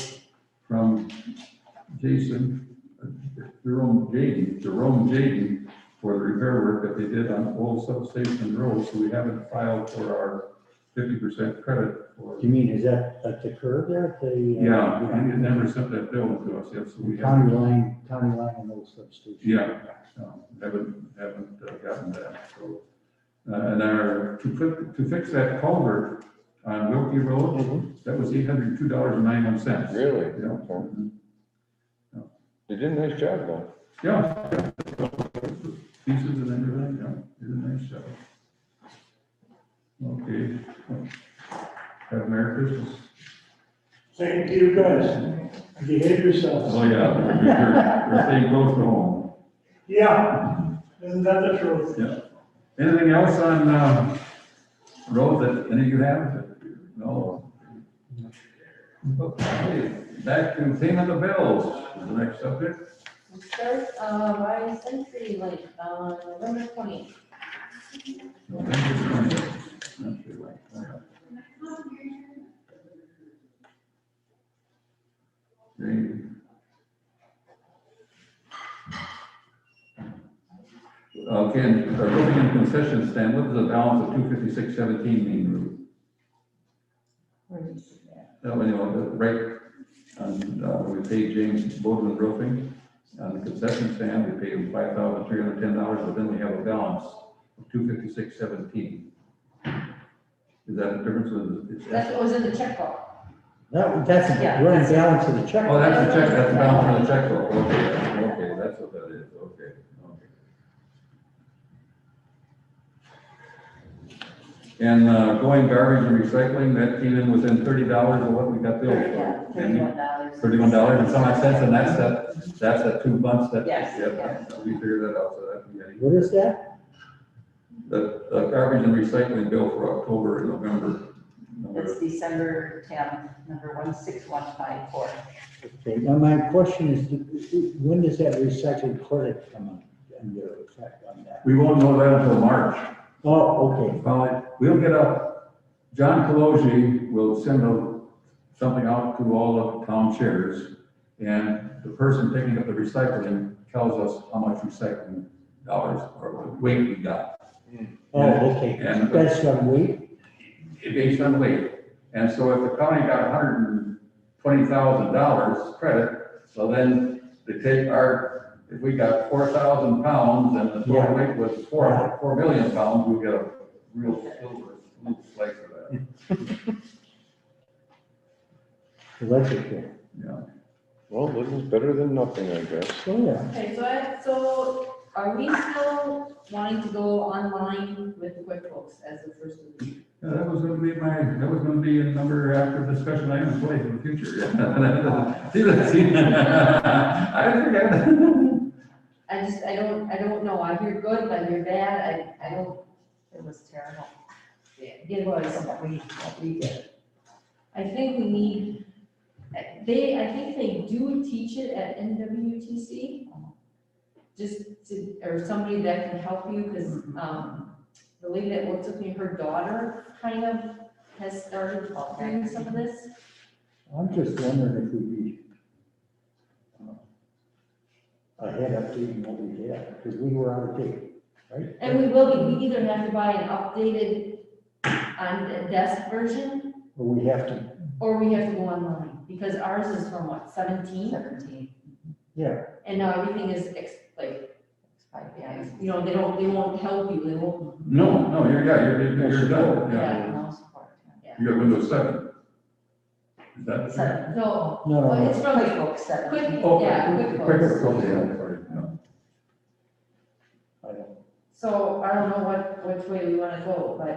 from Jerome Jaden for the repair work that they did on Old Substation Road, so we haven't filed for our 50% credit for. You mean, is that at the curb there, at the? Yeah, he never sent that bill to us yet, so we County haven't. line and old substation. Yeah, haven't gotten that, so. And to fix that culvert on Wilkie Road, that was $802.91. Really? Yeah. Okay. They did a nice job though. Yeah. Pieces and everything, yeah, did a nice job. Okay. Have a Merry Christmas. Same to you guys. Behave yourselves. Oh, yeah, we're staying close to home. Yeah, isn't that the truth? Yeah. Anything else on, road that any of you have? No? Okay, back to payment of bills, is the next subject. We start, by Century Link, November 20th. November 20th. That's your way. Oh, yeah. Okay. Again, our building and concession stand, what does the balance of 25617 mean, Ruth? Where do you see that? When you know, right, we paid James Bowden Roofing on the concession stand, we paid him $5,310, but then we have a balance of $25617. Is that a difference with? That's what was in the checkbook. That's the Yeah, running that's- balance of the check. Oh, that's the check, that's the balance of the checkbook, okay, that's what that is, okay. And going garbage and recycling, that came in within $30 of what we got billed Yeah, for. $31. $31.some, and that's the 2 months that. Yes, Yeah, yes. we figured that out, so that, yeah. What is that? The garbage and recycling bill for October and November. It's December 10th, number 16154. Okay, now my question is, when does that recycled credit come under effect on that? We won't know that until March. Oh, okay. Well, we'll get John Colosi will send something out to all the town chairs, and the person picking up the recycling tells us how much recycling dollars or weight we got. Oh, okay. And- That's on weight? Based on weight. And so if the county got $120,000 credit, so then they take if we got 4,000 pounds and the total weight was 4 million pounds, we'll get a real silver slice of that. Well, that's okay. Yeah. Well, this is better than nothing, I guess. So, yeah, Okay, so are we still wanting to go online with the QuickBooks as the first of the year? Yeah, that was gonna be a number after discussion item 20 in the future. See, I forget. I don't know, I hear good, I hear bad, I don't, It was terrible. it was, What we did. I think we need, I think they do teach it at NWTC. Just to, or somebody that can help you, because, the lady that works with me, her daughter kind of has started doing some of this. I'm just wondering if we'd be ahead of taking what we had, because we were out of date, right? And we will be, we either have to buy an updated on desk version, Or we have to, or we have to go online, because ours is from what, 17? 17, yeah, And now everything is like, yeah. you know, they won't help you, they won't, No, you're done, yeah. Yeah. No support, yeah. You got Windows 7. Is that? Seven. no, no, no, well, it's no. from QuickBooks 17. Oh, Yeah, QuickBooks, QuickBooks. yeah, sorry, no. I don't, So I don't know which way we wanna go, but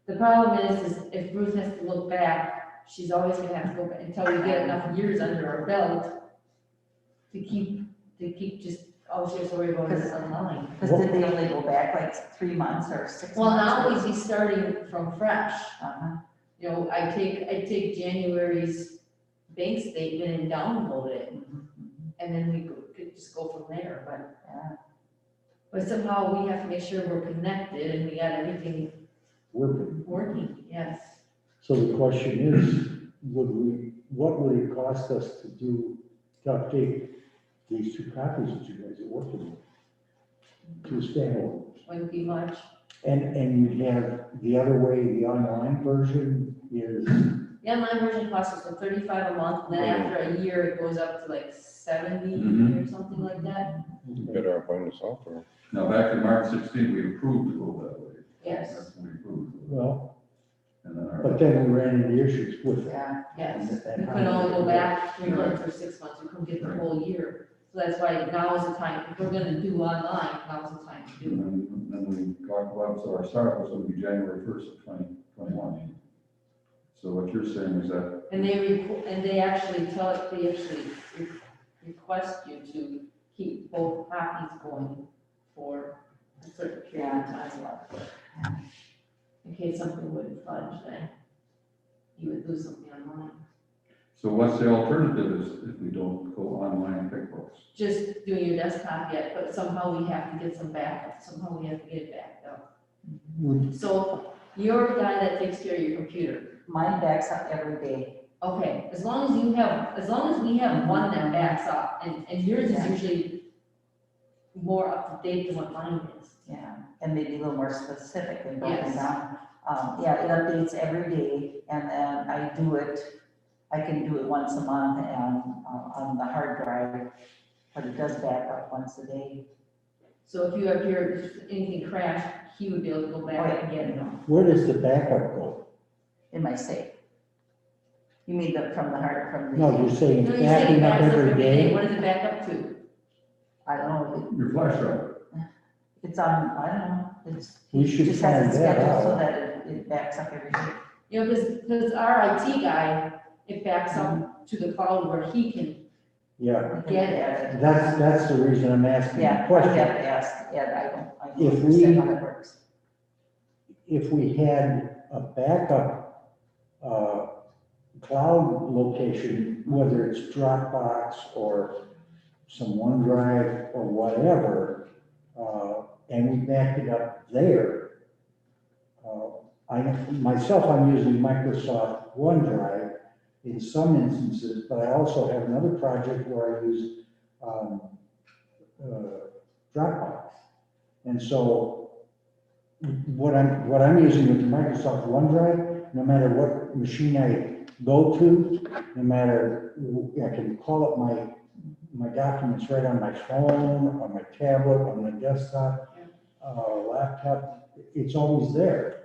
the problem is if Ruth has to look back, she's always gonna have to go back until we get enough years under our belt to keep just, all she has to worry about is online. Because did they only go back like 3 months or 6 months? Well, now we'd be starting from fresh. Uh-huh. You know, I take January's bank statement and download it, and then we could just go from there, but. Yeah. But somehow we have to make sure we're connected and we got everything working, yes. so the question is, what would it cost us to update these 2 copies that you guys are working with? To standalone? Wouldn't be much. And you have the other way, the online version is, The online version costs us $35 a month, and then after a year, it goes up to like 70 Mhm. or something like that. Better off buying the software. Now, back in March 16, we approved to go that way. Yes, That's when we approved. well, And then but then we ran into issues with that. Yeah, yes. We could only go back 3 months or 6 months, we couldn't get the whole year. So that's why now is the time, if we're gonna do online, now's the time to do And then we talked about, so our start was going to be January 1st of 2021. So what you're saying is that, it. And they actually request you to keep both copies going for a certain period of time. In case something would fudge, then you would lose something online. so what's the alternative is if we don't go online QuickBooks? Just doing your desktop yet, but somehow we have to get some backup, somehow we have to get it backed up. So you're the guy that takes care of your computer. mine backs up every day. Okay, as long as we have one that backs up, and yours is usually more up to date than what mine is. Yeah, and maybe a little more specific and broken Yes. down. Yeah, it updates every day, and then I can do it once a month and, on the hard drive, but it does back up once a day. So if anything crashed, he would be able to go back and get it. Where does the backup go? In my safe. You mean from the. No, you're saying No, it's you're saying backing up backs every day? What does it back up to? I don't know, Your flash drive. it's on, I don't know, it's. We should just has it find that scheduled So out. that it backs up every day. You know, because our IT guy, it backs up to the cloud where he can Yeah, get it. that's the reason I'm asking the Yeah, I have question. to ask, Ed, I don't If understand how that works. If we had a backup, cloud location, whether it's Dropbox or some OneDrive or whatever, and we backed it up there, I'm using Microsoft OneDrive in some instances, but I also have another project where I use Dropbox. And so what I'm using with Microsoft OneDrive, no matter what machine I go to, no matter, I can call up my my documents right on my phone, on my tablet, on my desktop, laptop. It's always there.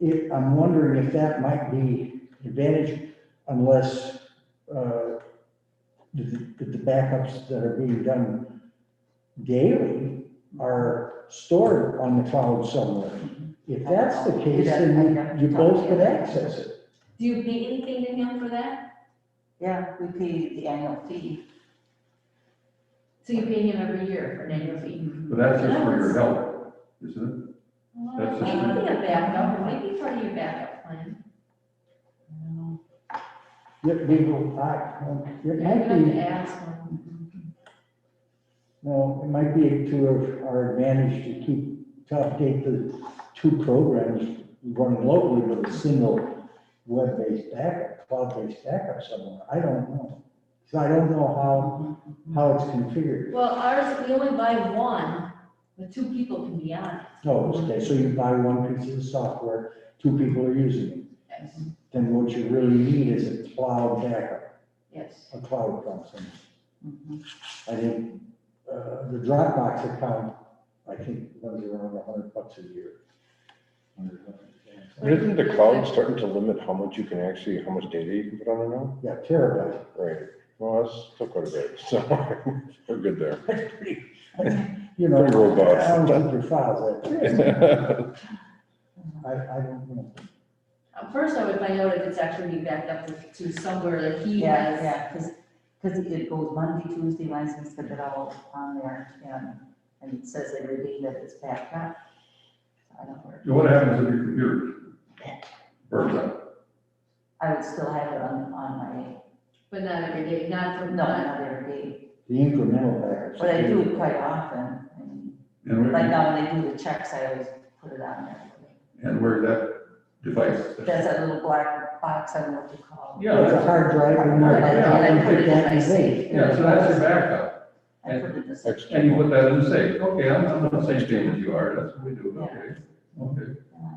I'm wondering if that might be advantage unless, the backups that are being done daily are stored on the cloud somewhere. If that's the case, then you both could access it. Do you pay anything to him for that? Yeah, we pay the annual fee. So you pay him every year for an annual fee? But that's just for your health, isn't it? Well, That's it just- might be a backup, it might be part of your backup plan. It may go back, it You might have be, to ask him. no, it might be to our advantage to update the two programs running locally with a single web-based backup, cloud-based backup somewhere. I don't know. So I don't know how it's configured. Well, ours, we only buy one, but two people can be on it. Oh, okay, so you buy one piece of the software, two people are using it. Yes. Then what you really need is a cloud backup, Yes. a cloud something. Mhm. I think, the Dropbox account, I think runs around $100 a year. But isn't the cloud starting to limit how much you can actually, how much data you can put on it now? Yeah, terabyte. Right, well, that's still quite a bit, so we're good there. That's pretty, you know, Pretty robust. I don't keep your files that. I don't know. First, I would find out if it's actually being backed up to somewhere that he Yeah, has. yeah, because it goes Monday, Tuesday, Wednesday, stick it all on there, and it says every day that it's backed up. I don't know. So what happens if your computer burns up? I would still have it on my, But not every day, not no, from, not every day, The incremental backups. but I do it quite often. And Like where, now when I do the checks, I always put it on there. and where that device? That's that little black box, I don't know what you call it. Yeah, It's a that's, hard drive, and Yeah, I and I put put it in that my in safe. safe. yeah, so that's your backup. I put it in the safe. And you put that in the safe. Okay, I'm on the same page as you are, that's what we do, okay, okay. Yeah.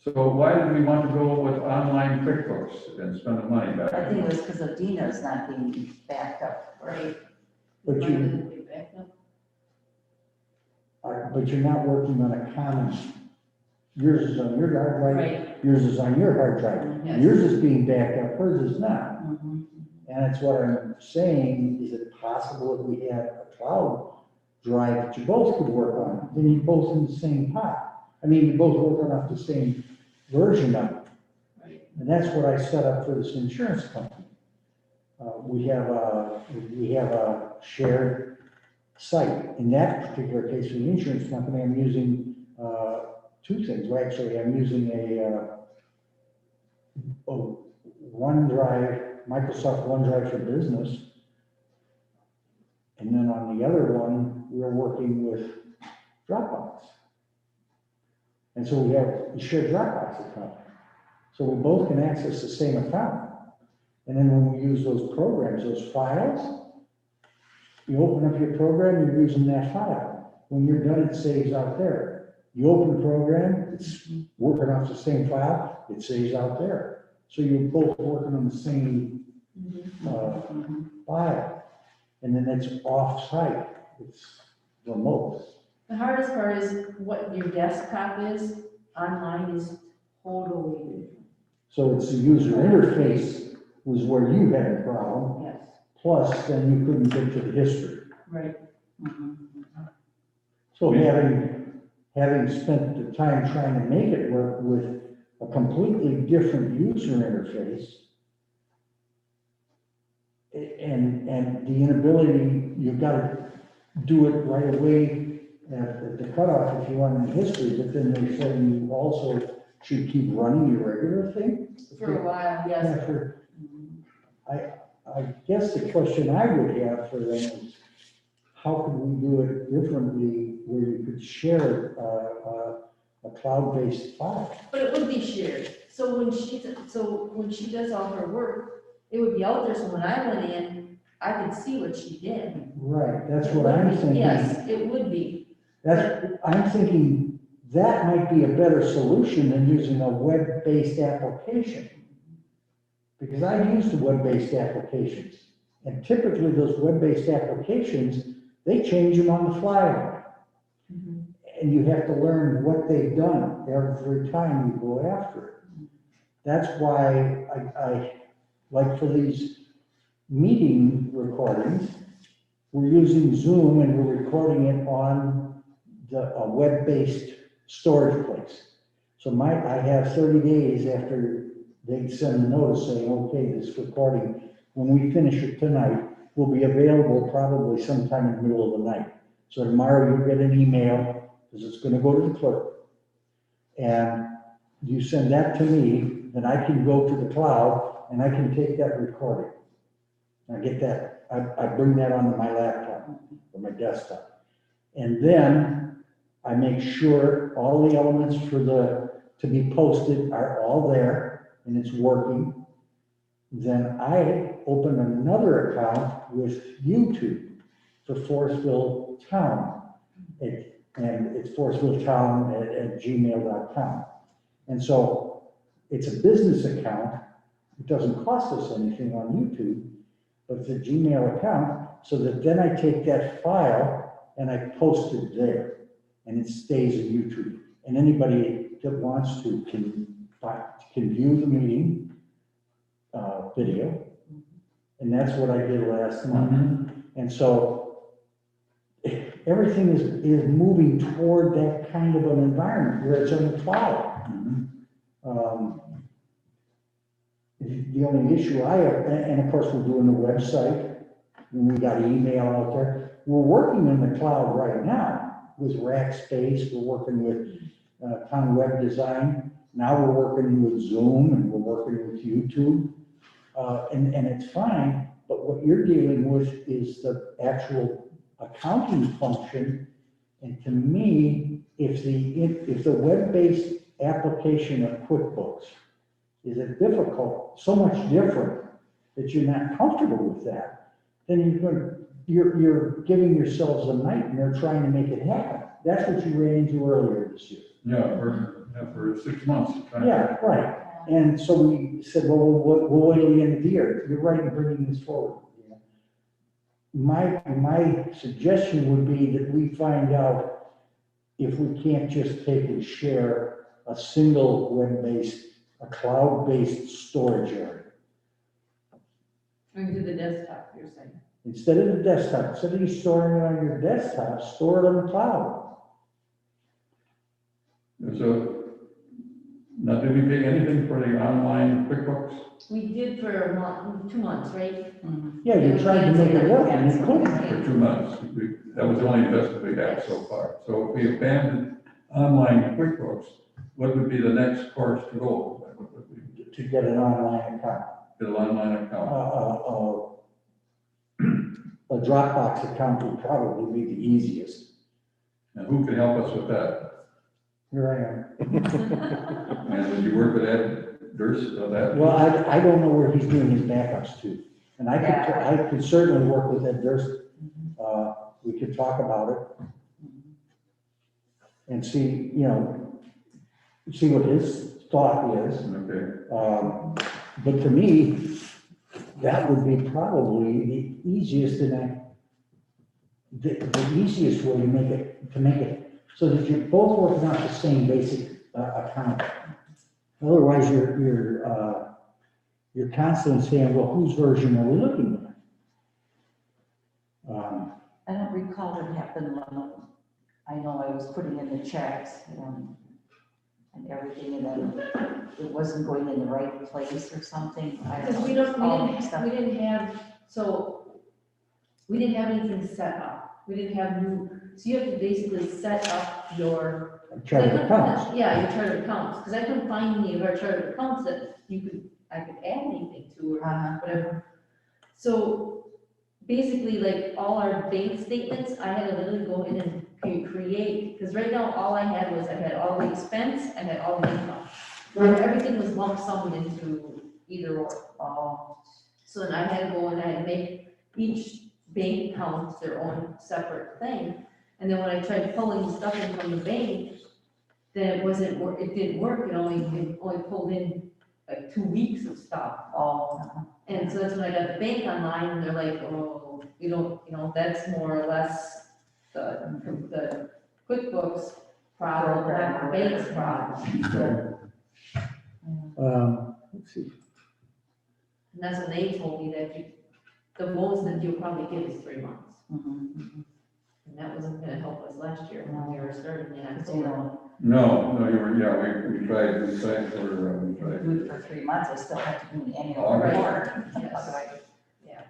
So why did we want to go with online QuickBooks and spend the money back? I think it was because of Dina's not being backed up. right. But Mine you- didn't get backed up. But you're not working on a common, yours is on your hard drive, Right, yours is on your hard drive. yes. Yours is being backed up, hers is not. Mhm. And that's what I'm saying, is it possible if we had a cloud drive that you both could work on, then you both in the same pot? I mean, you both working off the same version of it. Right. And that's what I set up for this insurance company. We have a shared site. In that particular case, for the insurance company, I'm using, two things. Well, actually, I'm using a OneDrive, Microsoft OneDrive for Business. And then on the other one, we're working with Dropbox. And so we have a shared Dropbox account. So we both can access the same account. And then when we use those programs, those files, you open up your program, you're using that file. When you're done, it saves out there. You open the program, it's working off the same file, it saves out there. So you're both working on the same Mhm. file. And then it's off-site, it's remote. The hardest part is what your desktop is, online is totally different. So it's the user interface was where you had a problem, Yes, plus then you couldn't get to the history. right. Mhm. So having spent the time trying to make it work with a completely different user interface, and the inability, you've got to do it right away at the cutoff if you want the history, but then they say you also should keep running your regular thing. For a while, yes. Yeah, I guess the question I would have for them is, how could we do it differently where you could share a cloud-based file? But it would be shared. So when she does all her work, it would be out there, so when I went in, I could see what she did. Right, that's It what would I'm be. thinking. Yes, it would be. I'm thinking that might be a better solution than using a web-based application. Because I use the web-based applications, And typically those web-based applications, they change them on the fly. And you have to learn what they've done every time you go after it. That's why I like for these meeting recordings, we're using Zoom and we're recording it on a web-based storage place. So I have 30 days after they send a notice saying, okay, this recording, when we finish it tonight, will be available probably sometime in the middle of the night. So tomorrow you'll get an email, because it's gonna go to the clerk. And you send that to me, then I can go to the cloud and I can take that recording. I get that, I bring that onto my laptop or my desktop. And then I make sure all the elements to be posted are all there and it's working. Then I open another account with YouTube for Forestville Town. And it's forestvilletown@gmail.com. And so it's a business account. It doesn't cost us anything on YouTube, but it's a Gmail account, so that then I take that file and I post it there, and it stays in YouTube. And anybody that wants to can view the meeting video, and that's what I did last month. And so everything is moving toward that kind of an environment where it's on the cloud. The only issue I have, and of course we're doing the website, and we got email out there. We're working in the cloud right now with Rackspace. We're working with Town Web Design. Now we're working with Zoom and we're working with YouTube. And it's fine, but what you're dealing with is the actual accounting function. And to me, if the web-based application of QuickBooks is so much different that you're not comfortable with that, then you're giving yourselves a nightmare trying to make it happen. That's what you ran into earlier this year. Yeah, for 6 months. Yeah, right. And so we said, well, we'll wait till the end of the year. You're right in bringing this forward. My suggestion would be that we find out if we can't just take and share a single web-based, a cloud-based storage area. We do the desktop, you're saying. Instead of the desktop, instead of you storing it on your desktop, store it on the cloud. So, now did we pay anything for the online QuickBooks? We did for a month, 2 months, right? Yeah, you tried to make it work and you couldn't. For 2 months. That was the only investment we had so far. So if we abandoned online QuickBooks, what would be the next course to go? What would we To get an online account. get an online account? A Dropbox account would probably be the easiest. And who can help us with that? Here I am. And would you work with Ed Durst on that? Well, I don't know where he's doing his backups to. And I could certainly work with Ed Durst. We could talk about it. And see what his thought is. Okay. But to me, that would be probably the easiest and the easiest way to make it so that you're both working out the same basic account. Otherwise, you're constantly saying, well, whose version are we looking at? I don't recall what happened when I know I was putting in the checks and everything, and then it wasn't going in the right place or something. I don't Because know. we didn't have anything set up. We didn't have so you have to basically set up your. Chart of accounts. Yeah, your chart of accounts, because I couldn't find any of our chart of accounts that I could add anything to or whatever. So basically, like all our bank statements, I had to literally go in and create, because right now, all I had all the expense, I had all the income. And everything was lump summed into either or. So then I had to go and I had to make each bank account their own separate thing. And then when I tried pulling stuff in from the bank, then it didn't work. It only pulled in like 2 weeks of stuff. And so that's when I got the bank online, and they're like, oh, you don't, that's more or less the QuickBooks problem, not the bank's problem. So, Let's see, and that's when they told me that the most that you'll probably get is 3 months. Mhm. And that wasn't gonna help us last year when we were starting in Because, you October. know, No, you were, yeah, we tried do it for 3 months, I still have to do an annual Oh, right. report. Yes. Otherwise, Yeah.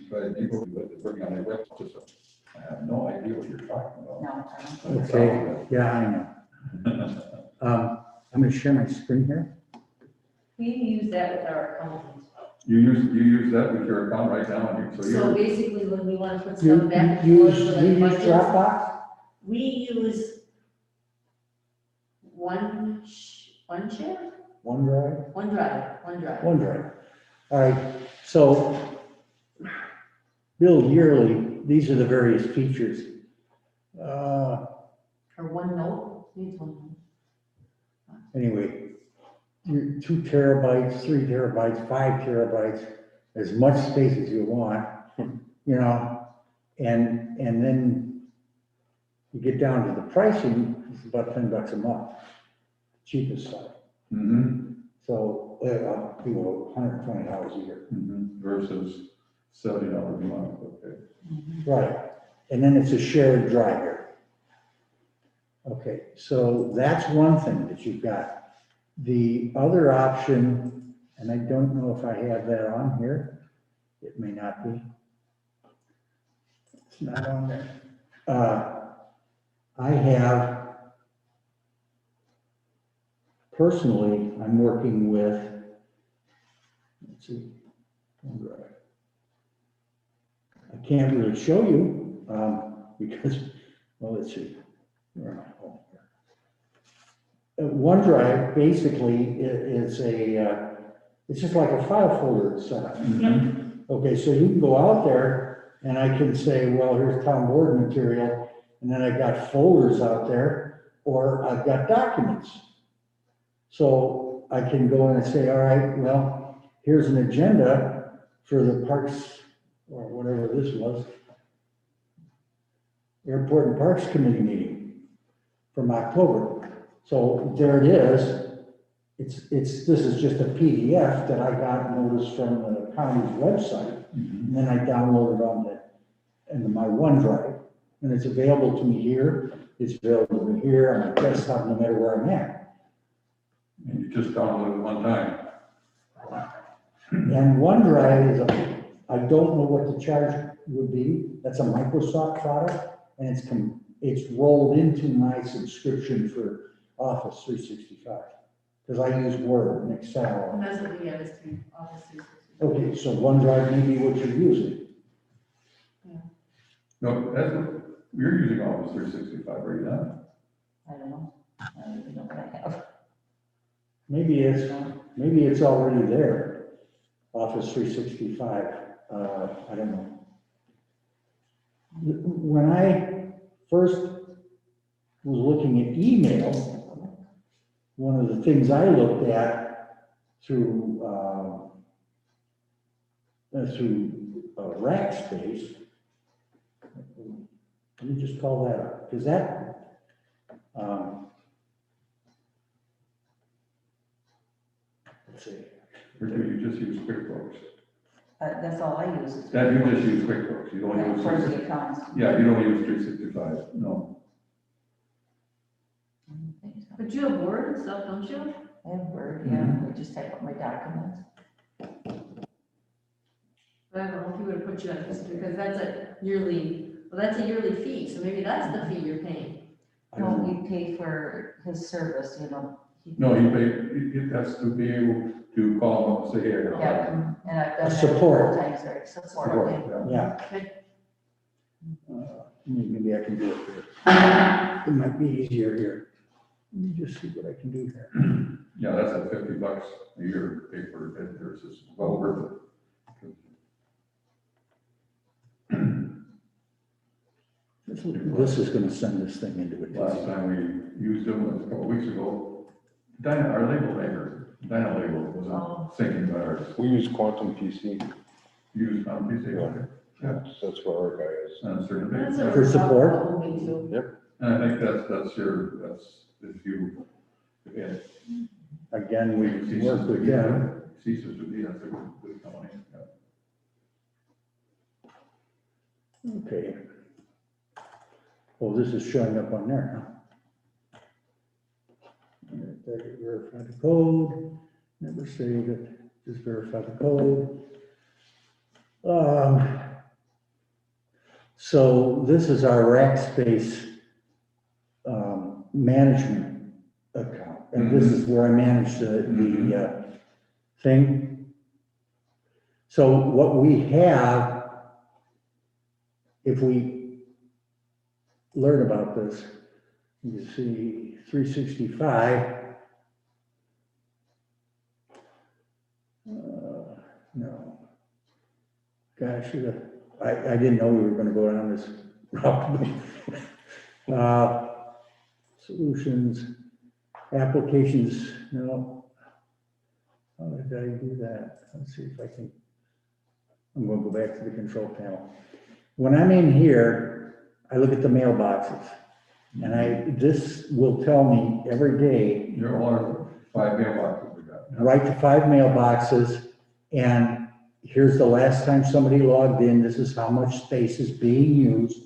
tried people, but they're working on their web system. I have no idea what you're talking about. no, I don't think so. okay, yeah, I know. I'm gonna share my screen here. We use that with our accountant. You use that with your account right now, and so So you're, basically, when we wanna put You stuff back and you forth use, for you like use budgets, Dropbox? we use one share? OneDrive? OneDrive. OneDrive. All right, so billed yearly, these are the various features. Or OneNote, use OneNote. Anyway, 2 terabytes, 3 terabytes, 5 terabytes, as much space as you want, you know, and then you get down to the pricing, it's about $10 a month, cheapest side. mm-hmm, So, $120 a year. versus $70 a month, okay. Right, and then it's a shared drive. Okay, so that's one thing that you've got. The other option, and I don't know if I have that on here, it may not be. It's not on there. I have, personally, I'm working with, let's see, OneDrive. I can't really show you, because, well, let's see. Where am I? Oh, here. OneDrive basically is it's just like a file folder setup. Okay, so you can go out there and I can say, well, here's town board material, and then I got folders out there, or I've got documents. So I can go in and say, all right, well, here's an agenda for the parks, or whatever this was, Airport and Parks Committee meeting from October. So there it is. This is just a PDF that I got notice from the county's website, and then I downloaded into my OneDrive, and it's available to me here. It's available to me here on my desktop, no matter where I'm at. And you just download it one time. And OneDrive I don't know what the charge would be. That's a Microsoft product, and it's rolled into my subscription for Office 365. Because I use Word and Excel. And that's what we have is through Office 365. Okay, so OneDrive may be what you're using. No, that's what, you're using Office 365, are you not? I don't know, I don't even know what I have. Maybe it's already there, Office 365, I don't know. When I first was looking at email, one of the things I looked at through Rackspace, let me just call that up, because that, let's see. Or do you just use QuickBooks? That's all I use. That, you just use QuickBooks, you don't And use, for the accounts. yeah, you don't use 365, no. I don't think so. But you have Word and stuff, don't you? I have Word, yeah, I just type up my documents. But I don't know if he would have put you on this, because that's a yearly fee, so maybe that's the fee you're paying. I don't No, know. we pay for his service, you know. No, you pay, it has to be able to call them and say, hey, I got a Yeah, problem. and I've done that Support. 4 times, or support, Support, okay. yeah. Yeah. Maybe I can do it here. It might be easier here. Let me just see what I can do here. Yeah, that's a $50 a year pay for it, versus well worth it. This is gonna send this thing into it. Last time we used them was a couple weeks ago. Our label maker, Dyna label wasn't syncing with ours. We use Quantum PC, Used on PC, okay. that's what our guy is. On a certain That's base. what For we're talking support? about moving to. And I think that's if you, yeah. Again, we work with them. Ceases to be, that's a good company. Yeah. Okay. Well, this is showing up on there, huh? Verify the code, never save it, just verify the code. So this is our rack space management account, and this is where I manage the thing. So what we have, if we learn about this, you see 365. No. Gosh, I didn't know we were gonna go down this route. Solutions, applications, no. How did I do that? Let's see if I can. I'm gonna go back to the control panel. When I'm in here, I look at the mailboxes. And this will tell me every day, There are 5 mailboxes we got. Yeah. write to 5 mailboxes, and here's the last time somebody logged in, this is how much space is being used.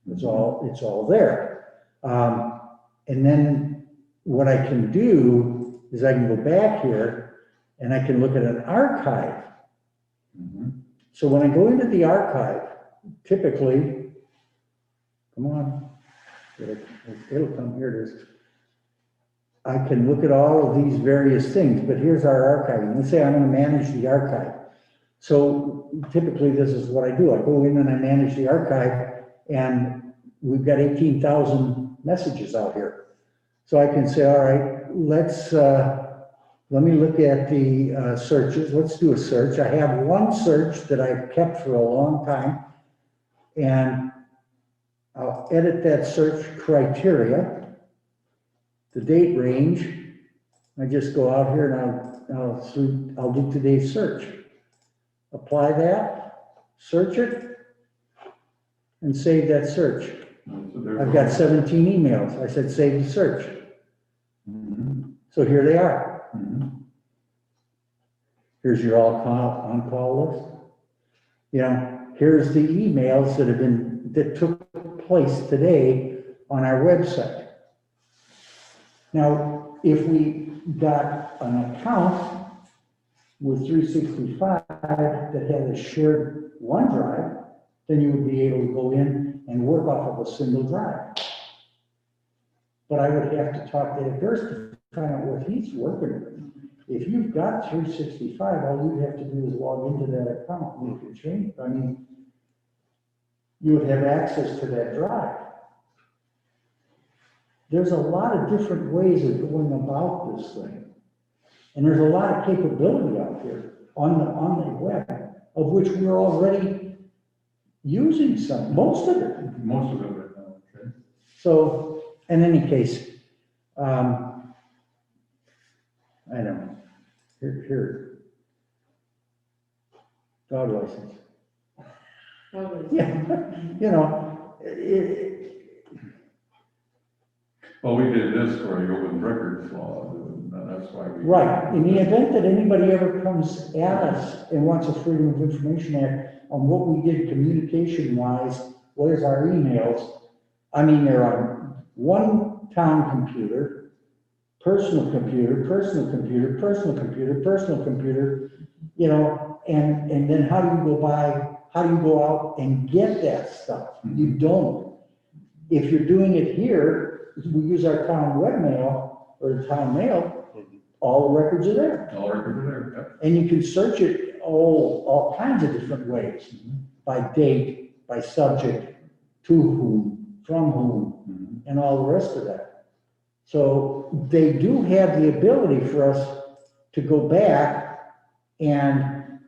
It's all there. And then what I can do is I can go back here and I can look at an archive. Mhm. So when I go into the archive, typically, come on, it'll come, here it is. I can look at all of these various things, but here's our archiving. Let's say I'm gonna manage the archive. So typically this is what I do. I go in and I manage the archive, and we've got 18,000 messages out here. So I can say, all right, let me look at the searches. Let's do a search. I have one search that I've kept for a long time, and I'll edit that search criteria, the date range. I just go out here and I'll do today's search. Apply that, search it, and save that search. So there's I've got 17 emails. I said, save the search. Mhm. So here they are. Mhm. Here's your on-call list. You know, here's the emails that took place today on our website. Now, if we got an account with 365 that had a shared OneDrive, then you would be able to go in and work off of a single drive. But I would have to talk to Ed Durst to find out what he's working with. If you've got 365, all you'd have to do is log into that account and you can change. I mean, you would have access to that drive. There's a lot of different ways of going about this thing. And there's a lot of capability out here on the web, of which we're already using most of it. Most of it right now, okay. So, in any case, I don't know, here, dog license. Yeah, you know, Well, we did this for the open records law, and that's why we. right, in the event that anybody ever comes at us and wants a Freedom of Information Act on what we did communication-wise, where's our emails? I mean, they're on one town computer, personal computer, personal computer, personal computer, personal computer, you know, and then how do you go out and get that stuff? You don't. If you're doing it here, we use our town webmail or town mail, all the records are there. All records are there, And you can search it all kinds of different ways, by date, by subject, to whom, from whom, yep. and all the rest of that. So they do have the ability for us to go back, and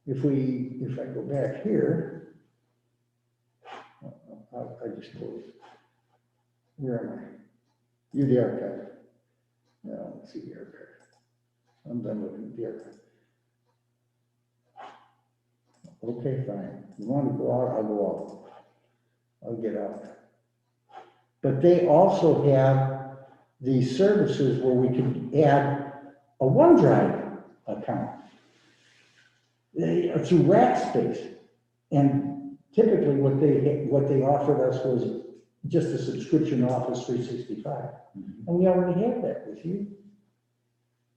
if I go back here, I just told you. Where am I? You're the archive. No, let's see the archive. I'm done with the archive. Okay, fine. You want to go out, I'll go out. I'll get out. But they also have these services where we can add a OneDrive account. Through Rackspace. And typically what they offered us was just a subscription to Office 365. And we already have that with you.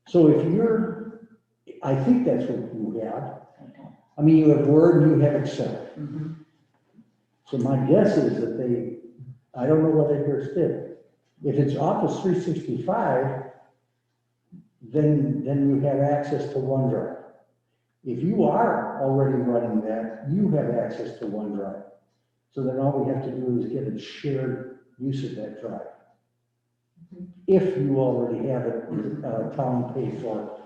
So if you're, I think that's what you have. I mean, you have Word and you have Excel. Mhm. So my guess is that they, I don't know what they first did. If it's Office 365, then you have access to OneDrive. If you are already running that, you have access to OneDrive. So then all we have to do is get a shared use of that drive. If you already have it, town paid for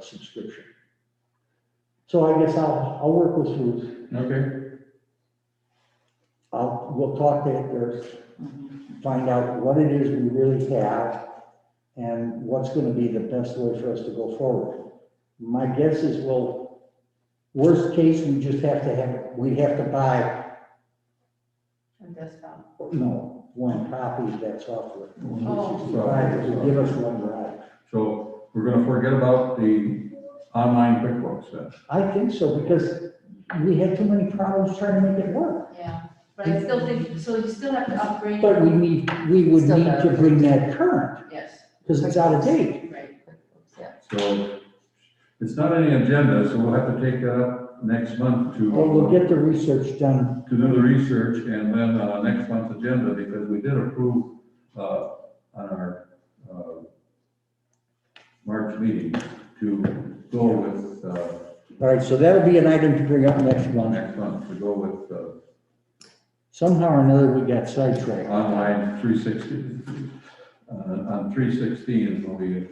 subscription. So I guess I'll work with Ruth. Okay, We'll talk to Hector, find out what it is we really have and what's gonna be the best way for us to go forward. My guess is, well, worst case, we just have to we have to buy, A desktop. no, one copy of that software. Oh. 365, to give us one drive. so we're gonna forget about the online QuickBooks then. I think so, because we had too many problems trying to make it work. Yeah, but I still think, so you still have to upgrade. But we would need to bring that current, Yes, because it's out of date. right. Yeah. So it's not any agenda, so we'll have to take that up next month Well, we'll to get the research done. do the research and then next month's agenda, because we did approve on our March meeting to go with All right, so that'll be an item to bring up next month. to go with Somehow or another, we got sidetracked. online 360. On 316 is when we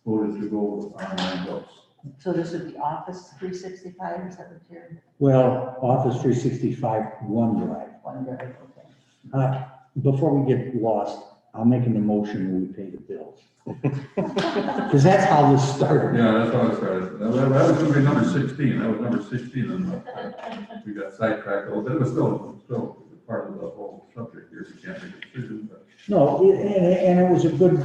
voted to go with online books. So this would be Office 365, is that what you're, Well, Office 365 OneDrive. OneDrive, okay. Before we get lost, I'll make an emotion when we pay the bills. Because that's how this started. Yeah, that's how it started. That was going to be number 16. That was number 16, and we got sidetracked a little bit. It was still part of the whole subject here. We can't make a decision, but No, and it was a good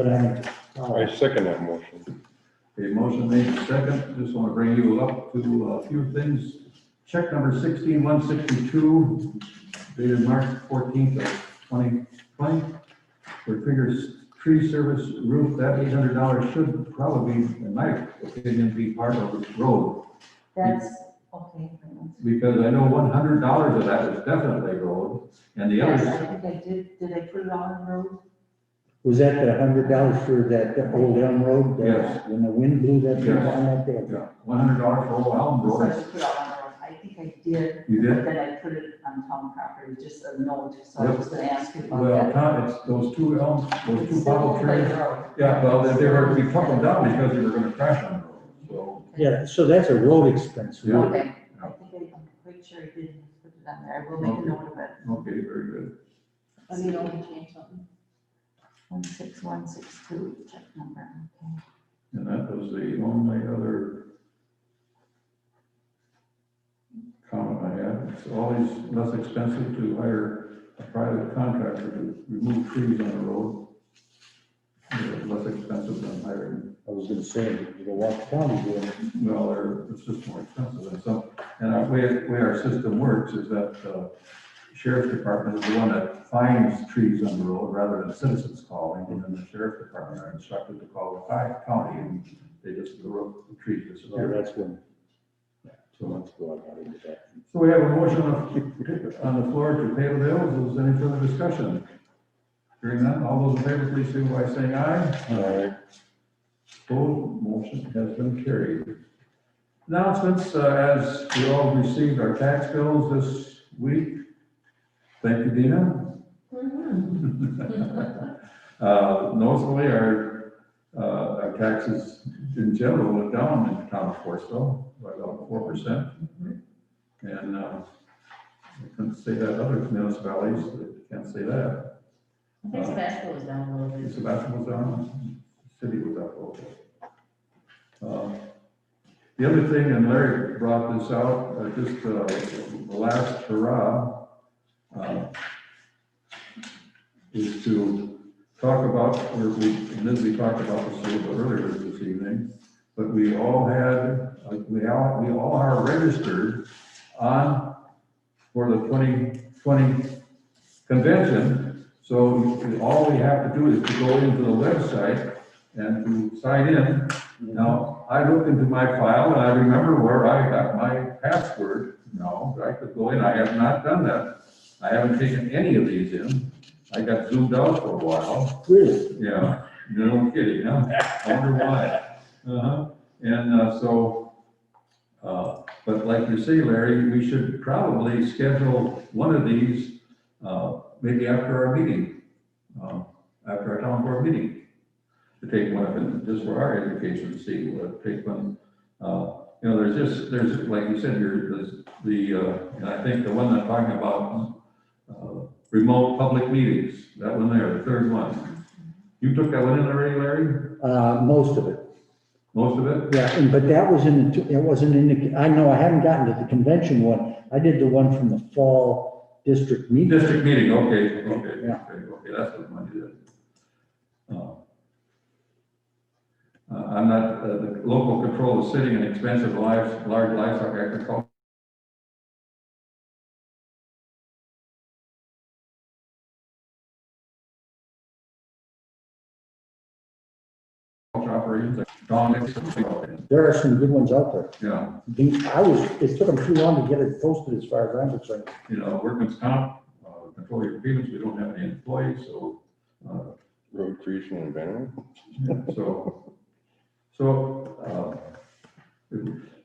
item. I second that motion. a motion made second. Just want to bring you up to a few things. Check number 16162, dated March 14th of 2020. For Figures Tree Service Roof, that $800 should probably, in my opinion, be part of the road. That's, okay. Because I know $100 of that is definitely road, and the Yes, others, I think I did I put it on the road? Was that the $100 for that Old Elm Road? Yes. When the wind blew that thing Yes. on that day? yeah, $100 for Old Elm So I Road. should put it on the road. I think I did. You did? But then I put it on town property, just a note, so I Yep. was gonna ask you about Well, that. Tom, it's those two elms, those two poplar trees. Road. Yeah, well, they were, we took them down because they were gonna crash on the road, so. Yeah, so that's a road expense. Yeah. Okay, I think I'm quite sure I did put it on there. I will make a note of it. Okay, very good. Let me know if you change something. 16162, check number, okay. And that was the only other comment I had. It's always less expensive to hire a private contractor to remove trees on the road. It's less expensive than hiring, I was gonna say, you don't want the county doing it. well, it's just more expensive and so. And the way our system works is that sheriff's department is the one that finds trees on the road rather than citizens calling. And then the sheriff's department are instructed to call the county and they just, the trees So disappear. that's when, So let's go out into that. So we have a motion on the floor to pay the bills. Is there any further discussion? Hearing none, all those in favor, please signify by saying aye. Aye. Opposed, motion has been carried. Announcements, as we all received our tax bills this week. Thank you, Dina. Noticeably, our taxes in general went down in the town of Forestville by about 4%. And I couldn't say that other municipalities, they can't say that. I think Forestville was down a little bit. Sebastian was down, the city was up a little bit. The other thing, and Larry brought this out, just the last hurrah, is to talk about, and we talked about this a little bit earlier this evening, but we all are registered on, for the 2020 convention. So all we have to do is to go into the website and to sign in. Now, I looked into my file and I remember where I got my password. No, I could go in. I have not done that. I haven't taken any of these in. I got zoomed out for a while. Really? Yeah, no kidding, huh? I wonder why. And but like you say, Larry, we should probably schedule one of these, maybe after our meeting, after our town board meeting, to take one of them, just for our education, to see, take one. There's, like you said, and I think the one I'm talking about, remote public meetings, that one there, the third one. You took that one in already, Larry? Most of it. Most of it? Yeah, but that was it wasn't in the, I know I haven't gotten to the convention one. I did the one from the fall district meeting. District meeting, okay, Yeah. that's what mine did. I'm not, the local control of sitting in expensive large livestock agriculture operations. There are some good ones out there. Yeah, It took them too long to get it posted as far as I'm concerned. workman's comp, control your grievance, we don't have any employees, so, Road creation and abandonment.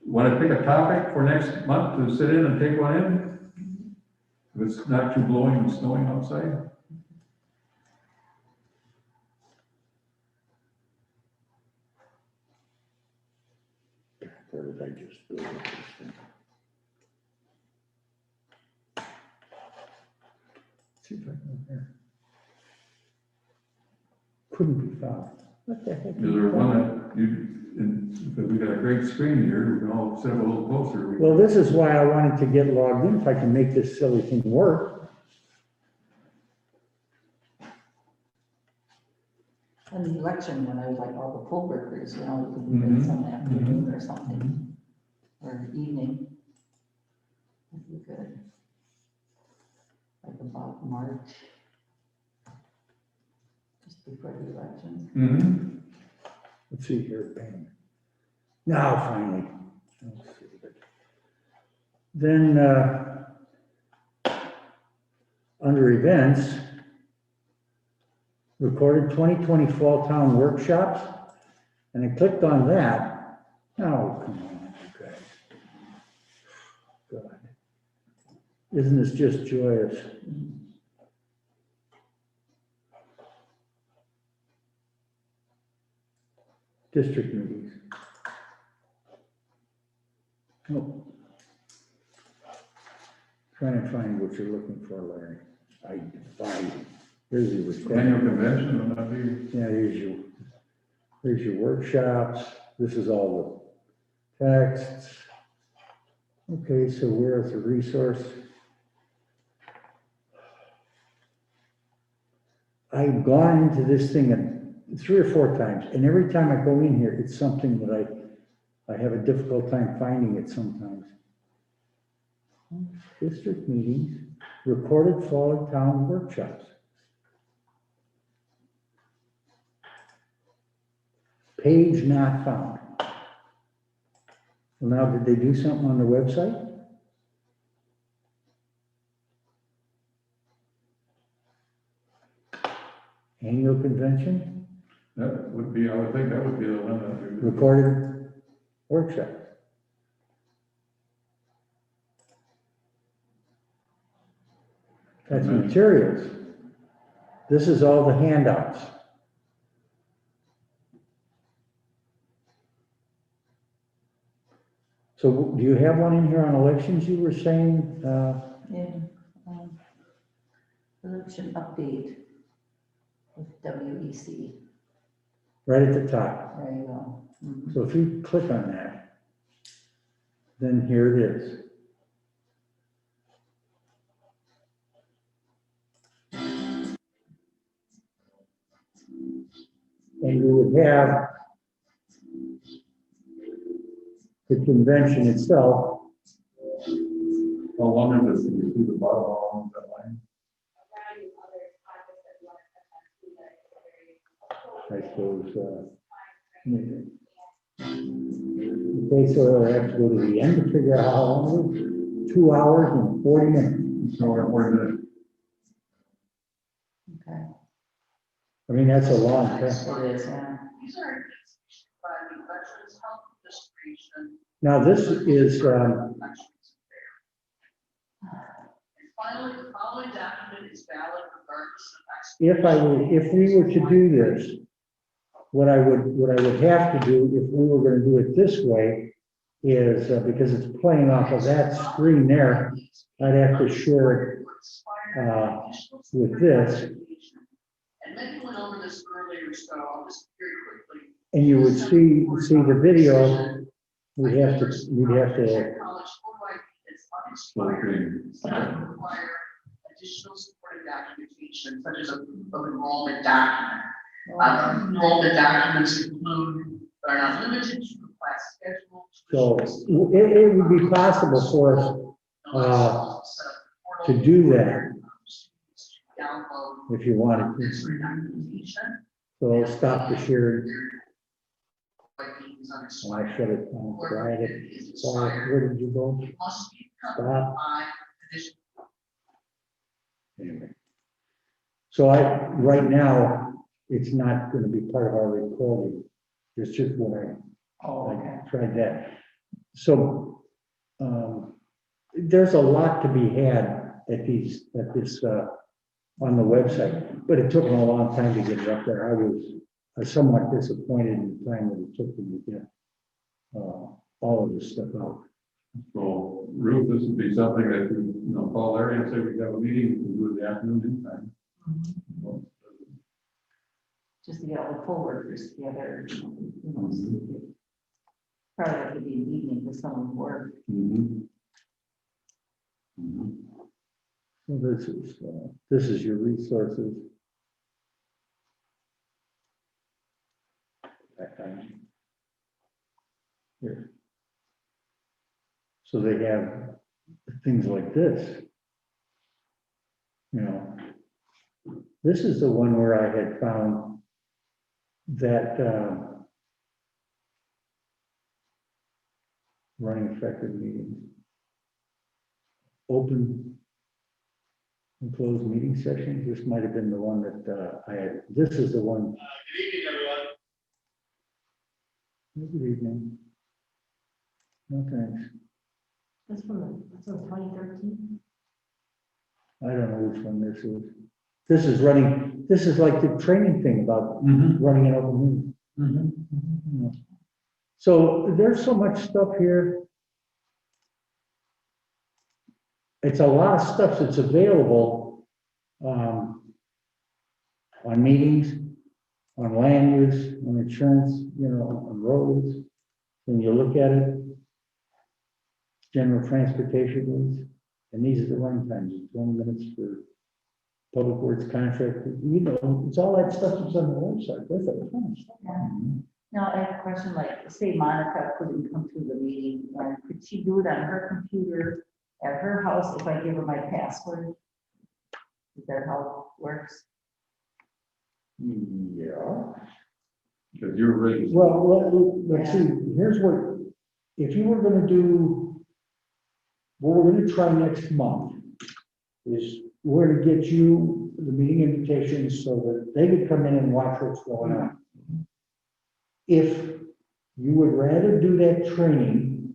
Want to pick a topic for next month to sit in and take one in? If it's not too blowing and snowing outside? Where did I just go with this thing? See if I can here. Couldn't be found. What the heck? Is there one that we got a great screen here, we can all sit a little closer. Well, this is why I wanted to get logged in, if I can make this silly thing work. And the election, when I was like all the poll workers, we could do it some afternoon or something, or evening. That'd be good. Like about March. Just before the elections. Mm-hmm. Let's see here, bang. Now, finally. Let's see. Then, under events, recorded 2020 Fall Town Workshops, and I clicked on that. Oh, come on, you guys. God. Isn't this just joyous? District meetings. Oh. Trying to find what you're looking for, Larry. I find it. Here's your Annual request. convention, would that be? Yeah, here's your workshops. This is all the texts. Okay, so where's the resource? I've gone into this thing 3 or 4 times, and every time I go in here, it's something that I have a difficult time finding it sometimes. District meetings, recorded fall town workshops. Page not found. Well, now, did they do something on the website? Annual convention, That would be, I would think that would be the one that we would. recorded workshop. That's materials. This is all the handouts. So do you have one in here on elections you were saying? In, election update with WEC. Right at the top. There you go. Mhm. So if you click on that, then here it is. And you would have the convention itself. How long is this? You see the bottom, how long is that line? I suppose, okay, so I have to go to the end to figure out how long it is. 2 hours and 40 minutes. So we're 40 minutes. Okay, I mean, that's a long time. it is, yeah. These are by the Veterans Health Administration. Now, this is, And finally, the following document is valid regardless of. if we were to do this, what I would have to do if we were gonna do it this way is, because it's playing off of that screen there, I'd have to share it, with this. And Megan went over this earlier, so I'll just very quickly. And you would see the video, we'd have to, College full ride is unexpired. Some require additional supporting documentation, such as a proof of enrollment document. Enrollment documents include, but are not limited to the class schedule. so it would be possible for us, to do that Download if you wanted to. this documentation. So I'll stop the sharing. Like these Oh, unexpired. I shut it down, quiet it. Sorry, where did you go? It must be accompanied by additional. Anyway. So right now, it's not gonna be part of our recording. It's just when Oh, okay. I tried that. So, there's a lot to be had at this, on the website, but it took them a long time to get it up there. I was somewhat disappointed in the time that it took them to get, all of this stuff out. So Ruth, this would be something that you know, call Larry and say we have a meeting, we can do it in the afternoon anytime. Just to get all the poll workers together, you know, so we could- probably have to be an evening for someone work. Mhm. Mhm. So this is your resources. Here. So they have things like this. You know, this is the one where I had found that, running effective meetings. Open and closed meeting sessions. This might have been the one that, I had. This is the one. Good evening, everyone. Good evening. No, thanks. That's from 2013. I don't know which one this is. This is like the training thing about Mhm. running an open meeting. Mhm. So there's so much stuff here. It's a lot of stuff that's available, on meetings, on land use, on insurance, you know, on roads. When you look at it, general transportation rules, and these are the run times, 20 minutes for public works contract, you know, it's all that stuff that's on the website. There's a ton of stuff. Now, I have a question, like, say Monica couldn't come to the meeting, and could she do it on her computer at her house if I give her my password? Is that how it works? Yeah. Because you're ready. Well, let's see, here's what, if you were gonna do, what we're gonna try next month is we're gonna get you the meeting invitations so that they could come in and watch what's going on. If you would rather do that training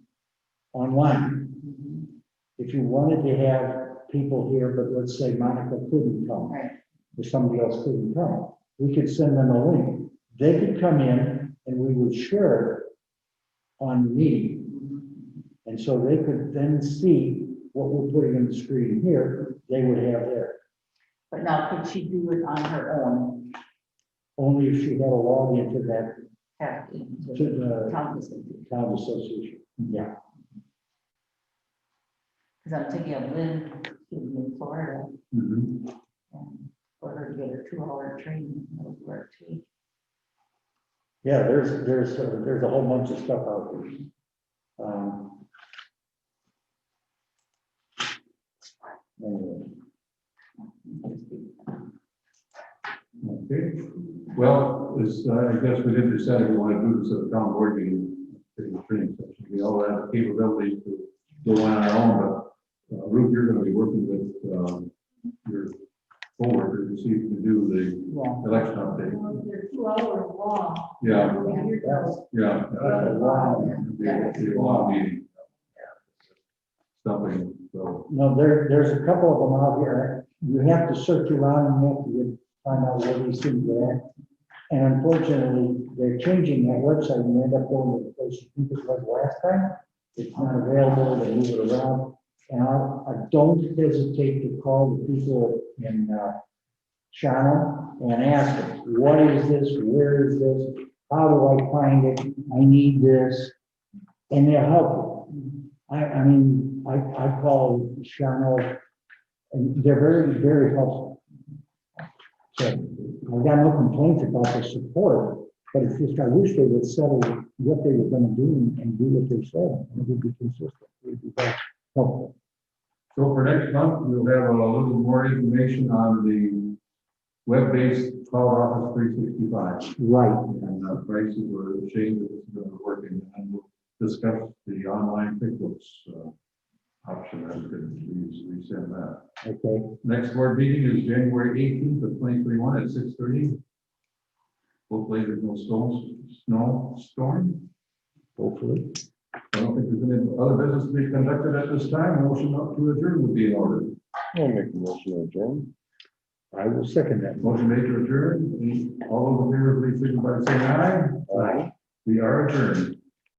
online, if you wanted to have people here, but let's say Monica couldn't come, Right. or somebody else couldn't come, we could send them a link. They could come in and we would share it on the meeting. And so they could then see what we're putting in the screen here, they would have there. But now could she do it on her own? Only if she had a login to that, Have to to the town association? town association. Yeah. Because I'm thinking of Lynn, she's in Florida, Mhm. and for her to get a 2-hour training, that would work too. Yeah, there's a whole bunch of stuff out there. Anyway. Okay, well, I guess we didn't decide if we want to do this at a town board meeting, training session. We all have the capabilities to go on our own, but Ruth, you're gonna be working with, your coworker to see if you can do Yeah. the election update. Well, they're 2 hours long. Yeah, That's yeah. a long, It'll be a long meeting. Something, so, no, there's a couple of them out here. You have to search around and you have to find out where these things are at. And unfortunately, they're changing that website and you end up going to the place you think it was last time. It's not available, they move it around. And I don't hesitate to call the people in Shawano and ask them, what is this? Where is this? How do I find it? I need this. And they'll help you. I mean, I call Shawano and they're very, very helpful. So I've got no complaints about the support, but it's just, I wish they would settle what they were gonna do and do what they said. And it would be consistent. It would be very helpful. so for next month, we'll have a little more information on the web-based cloud office 365. Right. And prices were changed, it's been working, and we'll discuss the online QuickBooks option, and we can resend that. Okay. Next board meeting is January 18th of 2021 at 6:30. Hopefully there's no snowstorm. Hopefully. I don't think there's any other business to be conducted at this time. Motion up to adjourn would be in order. I'll make the motion to adjourn. I will second that. Motion made to adjourn. All those in favor, please signify by saying aye. Aye. We are adjourned.